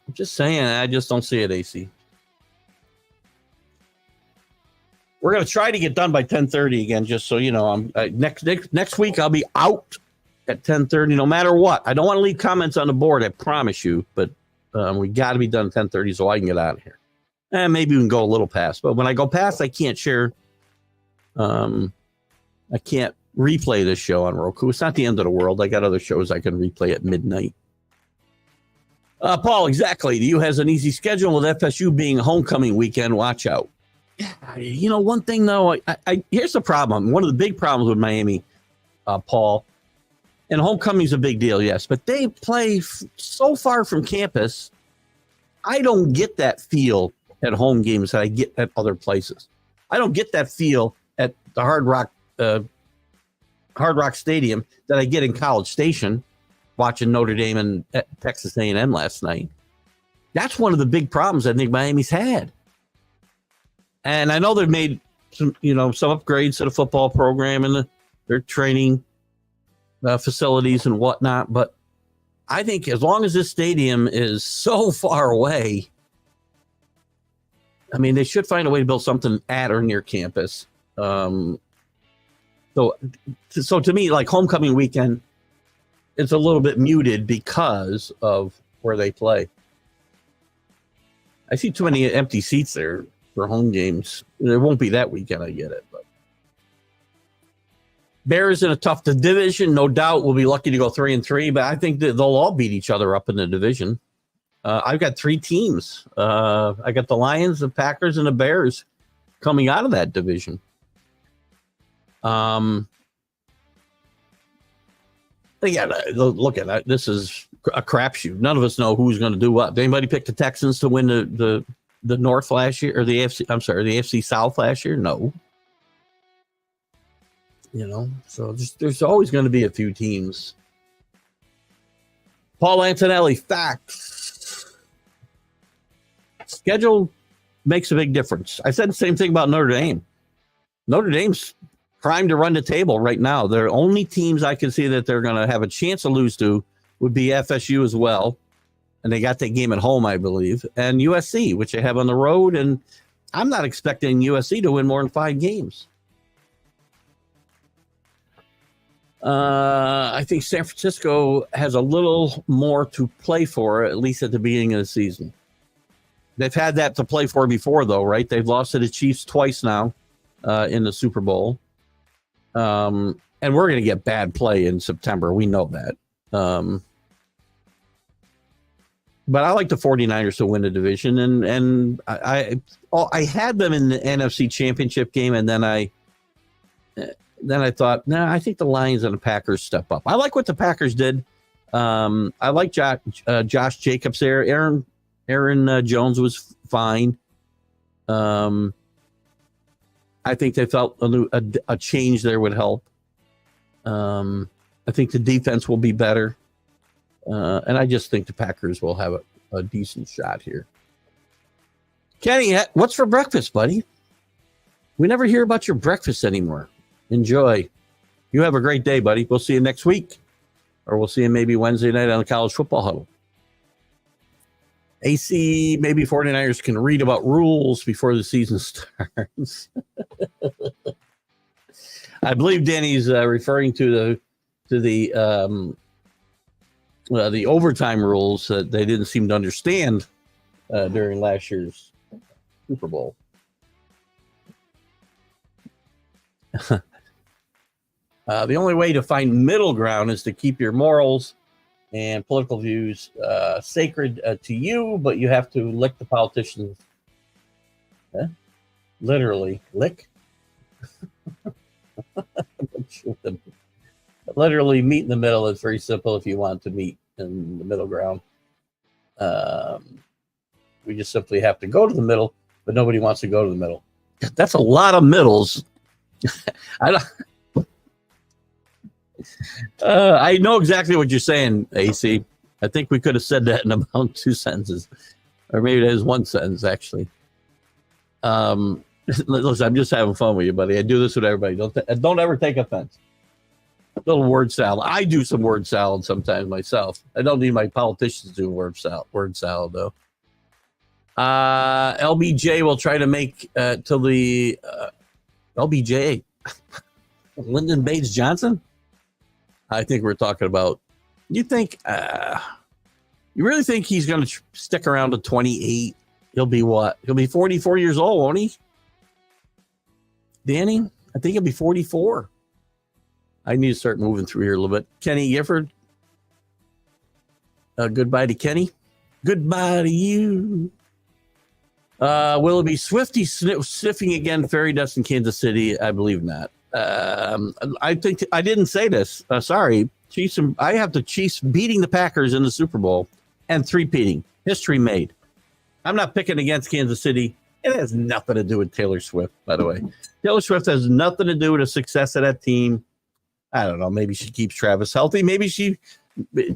I'm just saying, I just don't see it, AC. We're going to try to get done by 10:30 again, just so you know. I'm next week I'll be out at 10:30, no matter what. I don't want to leave comments on the board, I promise you, but we got to be done at 10:30 so I can get out of here. And maybe we can go a little past, but when I go past, I can't share. I can't replay this show on Roku. It's not the end of the world. I got other shows I can replay at midnight. Paul, exactly. The U has an easy schedule with FSU being homecoming weekend. Watch out. Yeah, one thing though, here's the problem. One of the big problems with Miami, Paul, and homecoming's a big deal, yes, but they play so far from campus. I don't get that feel at home games that I get at other places. I don't get that feel at the Hard Rock Stadium that I get in College Station watching Notre Dame and Texas A&M last night. That's one of the big problems I think Miami's had. And I know they've made some upgrades to the football program and their training facilities and whatnot. But I think as long as this stadium is so far away, I mean, they should find a way to build something at or near campus. So to me, like homecoming weekend, it's a little bit muted because of where they play. I see too many empty seats there for home games. It won't be that weekend, I get it. But Bears in a tough division, no doubt. We'll be lucky to go 3-3, but I think that they'll all beat each other up in the division. I've got three teams. I got the Lions, the Packers, and the Bears coming out of that division. Yeah, look at that. This is a crapshoot. None of us know who's going to do what. Did anybody pick the Texans to win the North last year, or the AFC? I'm sorry, the AFC South last year? No. So there's always going to be a few teams. Paul Antonelli, facts. Schedule makes a big difference. I said the same thing about Notre Dame. Notre Dame's primed to run the table right now. The only teams I can see that they're going to have a chance to lose to would be FSU as well. And they got that game at home, I believe. And USC, which they have on the road. And I'm not expecting USC to win more than 5 games. I think San Francisco has a little more to play for, at least at the beginning of the season. They've had that to play for before, though, right? They've lost to the Chiefs twice now in the Super Bowl. And we're going to get bad play in September. We know that. But I like the 49ers to win the division. And I had them in the NFC Championship game, and then I thought, I think the Lions and the Packers step up. I like what the Packers did. I like Josh Jacobs there. Aaron Jones was fine. I think they felt a change there would help. I think the defense will be better. And I just think the Packers will have a decent shot here. Kenny, what's for breakfast, buddy? We never hear about your breakfast anymore. Enjoy. You have a great day, buddy. We'll see you next week. Or we'll see you maybe Wednesday night on the College Football Huddle. AC, maybe 49ers can read about rules before the season starts. I believe Danny's referring to the overtime rules that they didn't seem to understand during last year's Super Bowl. The only way to find middle ground is to keep your morals and political views sacred to you, but you have to lick the politicians. Literally, lick? Literally, meet in the middle. It's very simple if you want to meet in the middle ground. We just simply have to go to the middle, but nobody wants to go to the middle. That's a lot of middles. I know exactly what you're saying, AC. I think we could have said that in about 2 sentences, or maybe that is 1 sentence actually. Listen, I'm just having fun with you, buddy. I do this with everybody. Don't ever take offense. A little word salad. I do some word salad sometimes myself. I don't need my politicians doing word salad though. LBJ will try to make till the LBJ Lyndon Baines Johnson. I think we're talking about. You think? You really think he's going to stick around to 28? He'll be what? He'll be 44 years old, won't he? Danny, I think he'll be 44. I need to start moving through here a little bit. Kenny Gifford. Goodbye to Kenny. Goodbye to you. Will it be Swifty sniffing again fairy dust in Kansas City? I believe not. I think I didn't say this. Sorry. Chiefs. I have the Chiefs beating the Packers in the Super Bowl and 3-peating. History made. I'm not picking against Kansas City. It has nothing to do with Taylor Swift, by the way. Taylor Swift has nothing to do with the success of that team. I don't know. Maybe she keeps Travis healthy. Maybe she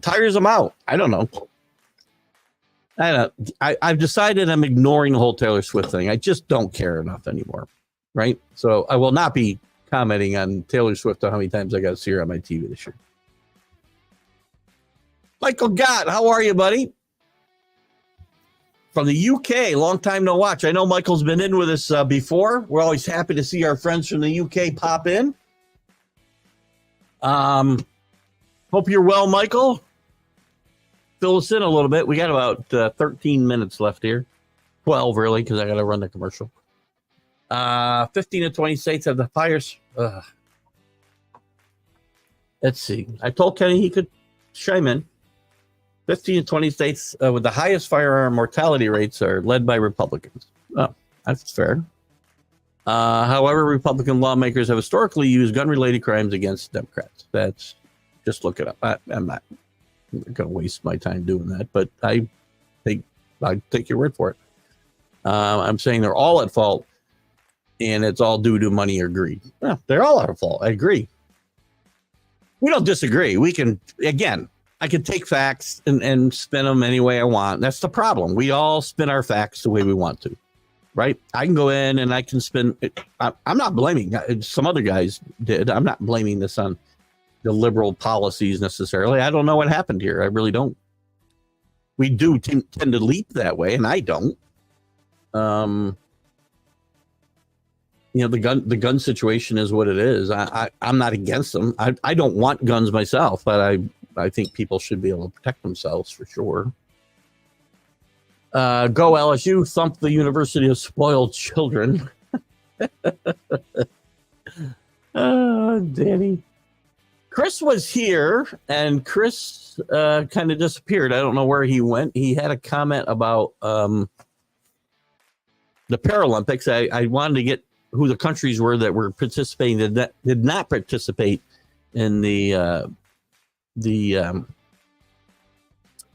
tires him out. I don't know. I've decided I'm ignoring the whole Taylor Swift thing. I just don't care enough anymore, right? So I will not be commenting on Taylor Swift or how many times I got to see her on my TV this year. Michael Gott, how are you, buddy? From the UK, long time no watch. I know Michael's been in with us before. We're always happy to see our friends from the UK pop in. Hope you're well, Michael. Fill us in a little bit. We got about 13 minutes left here. 12, really, because I got to run the commercial. 15 to 20 states have the fires. Let's see. I told Kenny he could chime in. 15 to 20 states with the highest firearm mortality rates are led by Republicans. Oh, that's fair. However, Republican lawmakers have historically used gun-related crimes against Democrats. That's just look it up. I'm not going to waste my time doing that, but I take your word for it. I'm saying they're all at fault, and it's all due to money or greed. Well, they're all at fault. I agree. We don't disagree. We can, again, I can take facts and spin them any way I want. That's the problem. We all spin our facts the way we want to, right? I can go in and I can spin it. I'm not blaming. Some other guys did. I'm not blaming this on the liberal policies necessarily. I don't know what happened here. I really don't. We do tend to leap that way, and I don't. You know, the gun situation is what it is. I'm not against them. I don't want guns myself, but I think people should be able to protect themselves for sure. Go LSU, thump the University of Spoiled Children. Danny. Chris was here, and Chris kind of disappeared. I don't know where he went. He had a comment about the Paralympics. I wanted to get who the countries were that were participating that did not participate in the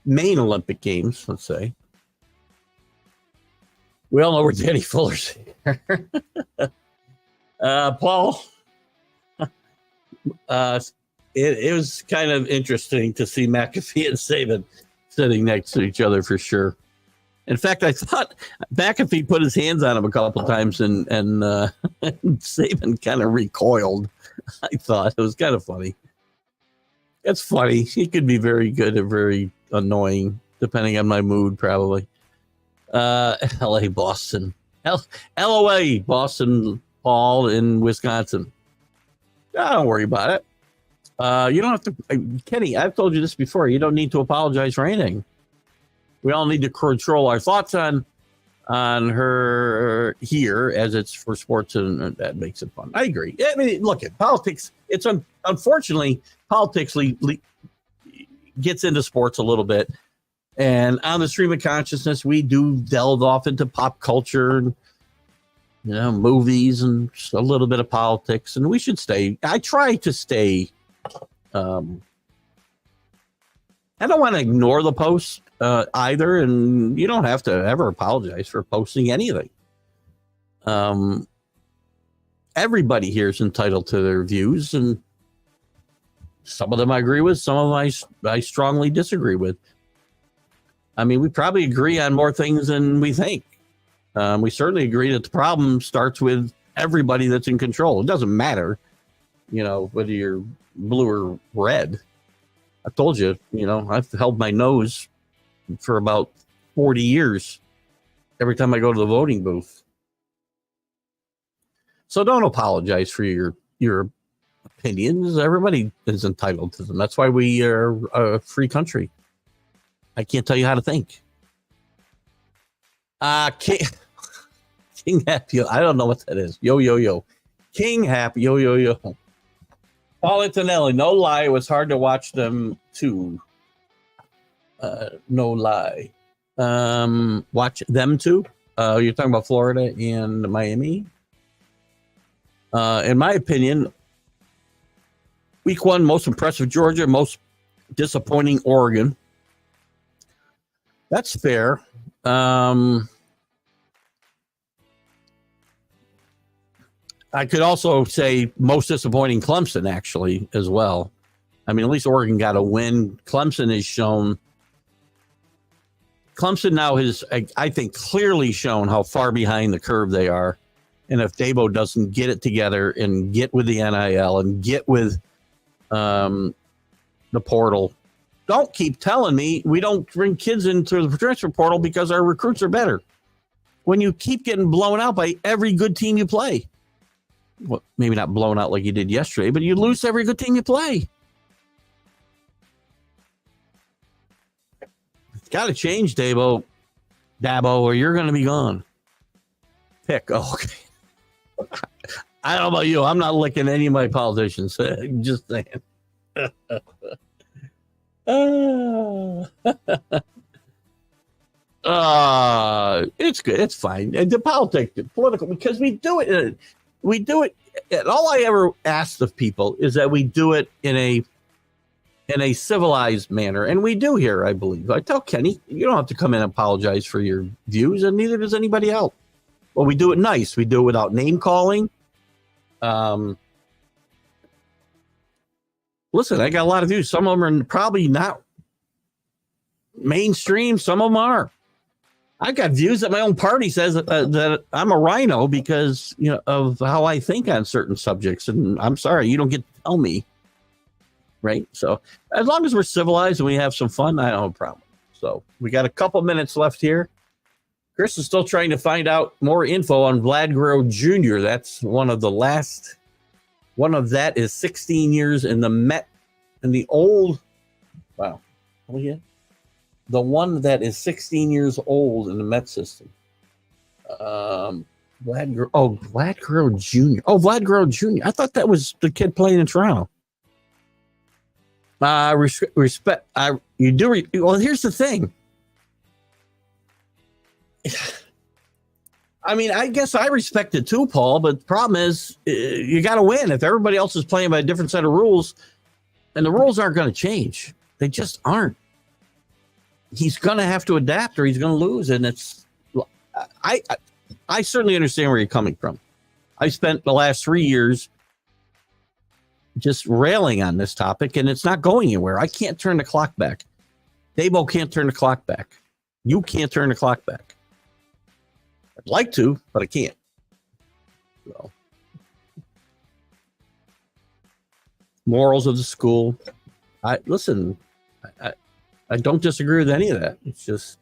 main Olympic Games, let's say. We all know where Danny Fuller's here. Paul, it was kind of interesting to see McAfee and Saban sitting next to each other for sure. In fact, I thought McAfee put his hands on him a couple of times and Saban kind of recoiled. I thought it was kind of funny. It's funny. He could be very good or very annoying, depending on my mood, probably. LA, Boston. LOA, Boston, Paul in Wisconsin. Don't worry about it. You don't have to, Kenny, I've told you this before. You don't need to apologize for anything. We all need to control our thoughts on on her here as it's for sports, and that makes it fun. I agree. I mean, look at politics. It's unfortunately politics gets into sports a little bit, and on the stream of consciousness, we do delve off into pop culture and movies and a little bit of politics, and we should stay. I try to stay. I don't want to ignore the posts either, and you don't have to ever apologize for posting anything. Everybody here is entitled to their views, and some of them I agree with, some of them I strongly disagree with. I mean, we probably agree on more things than we think. We certainly agree that the problem starts with everybody that's in control. It doesn't matter, whether you're blue or red. I told you, I've held my nose for about 40 years every time I go to the voting booth. So don't apologize for your opinions. Everybody is entitled to them. That's why we are a free country. I can't tell you how to think. King Happy. I don't know what that is. Yo. King Happy. Yo. Paul Antonelli, no lie, it was hard to watch them too. No lie. Watch them too? You're talking about Florida and Miami? In my opinion, week 1, most impressive Georgia, most disappointing Oregon. That's fair. I could also say most disappointing Clemson, actually, as well. I mean, at least Oregon got a win. Clemson now has, I think, clearly shown how far behind the curve they are. And if Dabo doesn't get it together and get with the NIL and get with the portal, don't keep telling me we don't bring kids into the transfer portal because our recruits are better. When you keep getting blown out by every good team you play. Well, maybe not blown out like you did yesterday, but you lose every good team you play. It's got to change, Dabo, or you're going to be gone. Pick. Oh, okay. I don't know about you. I'm not licking any of my politicians. Just saying. It's good. It's fine. The political, because we do it. And all I ever asked of people is that we do it in a civilized manner, and we do here, I believe. I tell Kenny, you don't have to come in and apologize for your views, and neither does anybody else. Well, we do it nice. We do it without name calling. Listen, I got a lot of views. Some of them are probably not mainstream. Some of them are. I've got views that my own party says that I'm a rhino because of how I think on certain subjects, and I'm sorry, you don't get to tell me, right? So as long as we're civilized and we have some fun, I don't have a problem. So we got a couple minutes left here. Chris is still trying to find out more info on Vlad Guerrero Jr. That's one of that is 16 years in the Met and the old. Wow, oh yeah. The one that is 16 years old in the Met system. Vlad Guerrero Jr. Oh, Vlad Guerrero Jr. I thought that was the kid playing in Toronto. Respect. You do. Well, here's the thing. I mean, I guess I respect it too, Paul, but the problem is you got to win. If everybody else is playing by a different set of rules, and the rules aren't going to change. They just aren't. He's going to have to adapt or he's going to lose. And I certainly understand where you're coming from. I spent the last 3 years just railing on this topic, and it's not going anywhere. I can't turn the clock back. Dabo can't turn the clock back. You can't turn the clock back. I'd like to, but I can't. So. Morals of the school. I don't disagree with any of that. It's just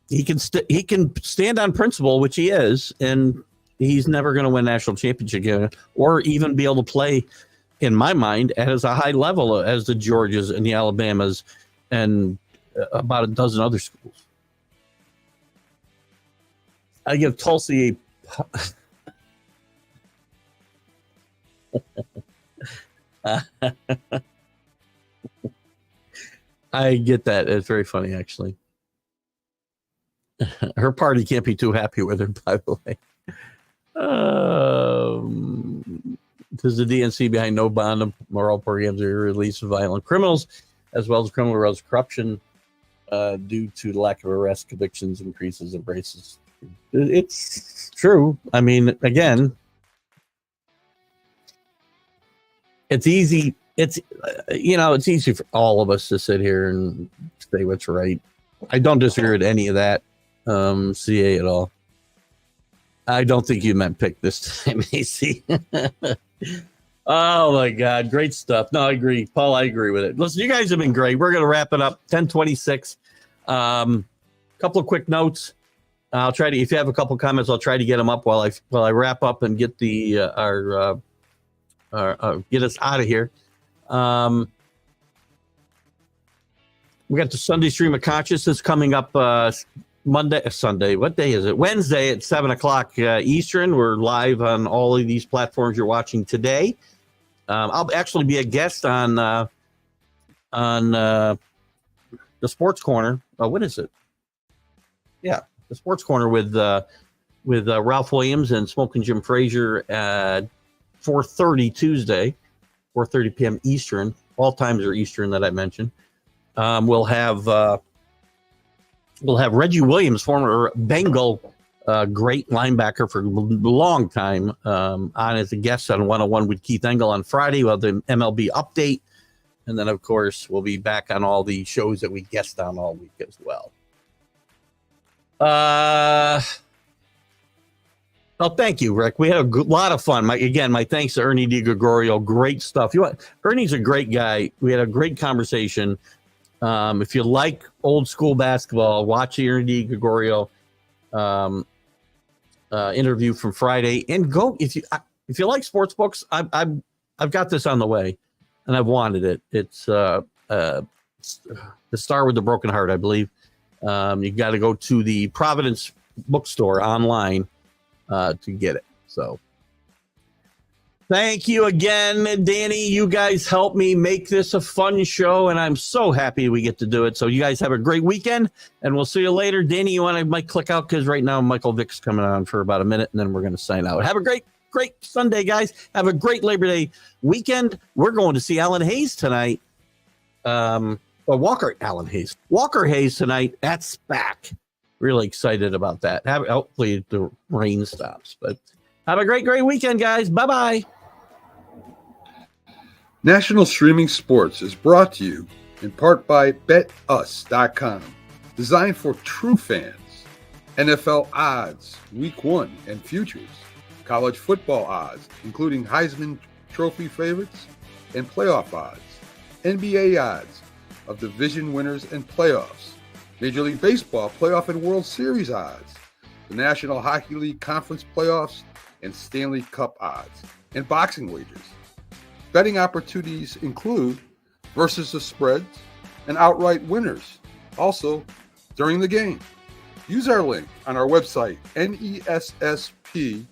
he can stand on principle, which he is, and he's never going to win national championship again, or even be able to play, in my mind, as a high level as the Georgias and the Alabamas and about a dozen other schools. I give Tulsi a. I get that. It's very funny, actually. Her party can't be too happy with her, by the way. Does the DNC behind no bond of moral programs or release of violent criminals, as well as criminal arrest corruption, due to the lack of arrest, convictions, increases of races? It's true. I mean, again, it's easy. It's it's easy for all of us to sit here and say what's right. I don't disagree with any of that, CA, at all. I don't think you meant pick this time, AC. Oh my God, great stuff. No, I agree, Paul. I agree with it. Listen, you guys have been great. We're gonna wrap it up. 10:26. Couple of quick notes. I'll try to. If you have a couple comments, I'll try to get them up while I wrap up and get the our get us out of here. We got the Sunday Stream of Consciousness coming up Sunday. What day is it? Wednesday at 7:00 Eastern. We're live on all of these platforms you're watching today. I'll actually be a guest on the Sports Corner. What is it? Yeah, the Sports Corner with Ralph Williams and Smoking Jim Frazier at 4:30 Tuesday, 4:30 p.m. Eastern. All times are Eastern that I mentioned. We'll have Reggie Williams, former Bengal great linebacker for a long time, on as a guest on 101 with Keith Engle on Friday. We'll have the MLB update. And then, of course, we'll be back on all the shows that we guest on all week as well. Oh, thank you, Rick. We had a lot of fun. My thanks to Ernie DiGregorio. Great stuff. Ernie's a great guy. We had a great conversation. If you like old school basketball, watch the Ernie DiGregorio interview from Friday, and go if you like sports books. I've got this on the way, and I've wanted it. It's The Star with the Broken Heart, I believe. You got to go to the Providence bookstore online to get it. So thank you again, Danny. You guys helped me make this a fun show, and I'm so happy we get to do it. So you guys have a great weekend, and we'll see you later. Danny, you want to might click out because right now Michael Vick's coming on for about a minute, and then we're going to sign out. Have a great Sunday, guys. Have a great Labor Day weekend. We're going to see Alan Hayes tonight. Walker Hayes tonight at SPAC. Really excited about that. Hopefully the rain stops. But have a great weekend, guys. Bye-bye. National Streaming Sports is brought to you in part by BetUs.com, designed for true fans. NFL odds, Week 1 and futures, college football odds, including Heisman Trophy favorites and playoff odds, NBA odds of division winners and playoffs, Major League Baseball playoff and World Series odds, the National Hockey League Conference playoffs and Stanley Cup odds, and boxing wagers. Betting opportunities include versus the spreads and outright winners, also during the game. Use our link on our website, nessp.info,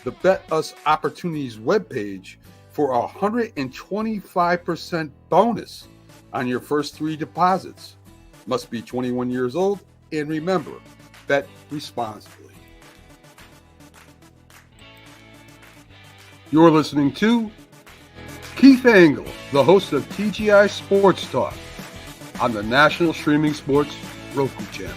the Bet Us Opportunities webpage, for a 125% bonus on your first 3 deposits. Must be 21 years old, and remember, bet responsibly. You're listening to Keith Engle, the host of TGI Sports Talk, on the National Streaming Sports Roku channel.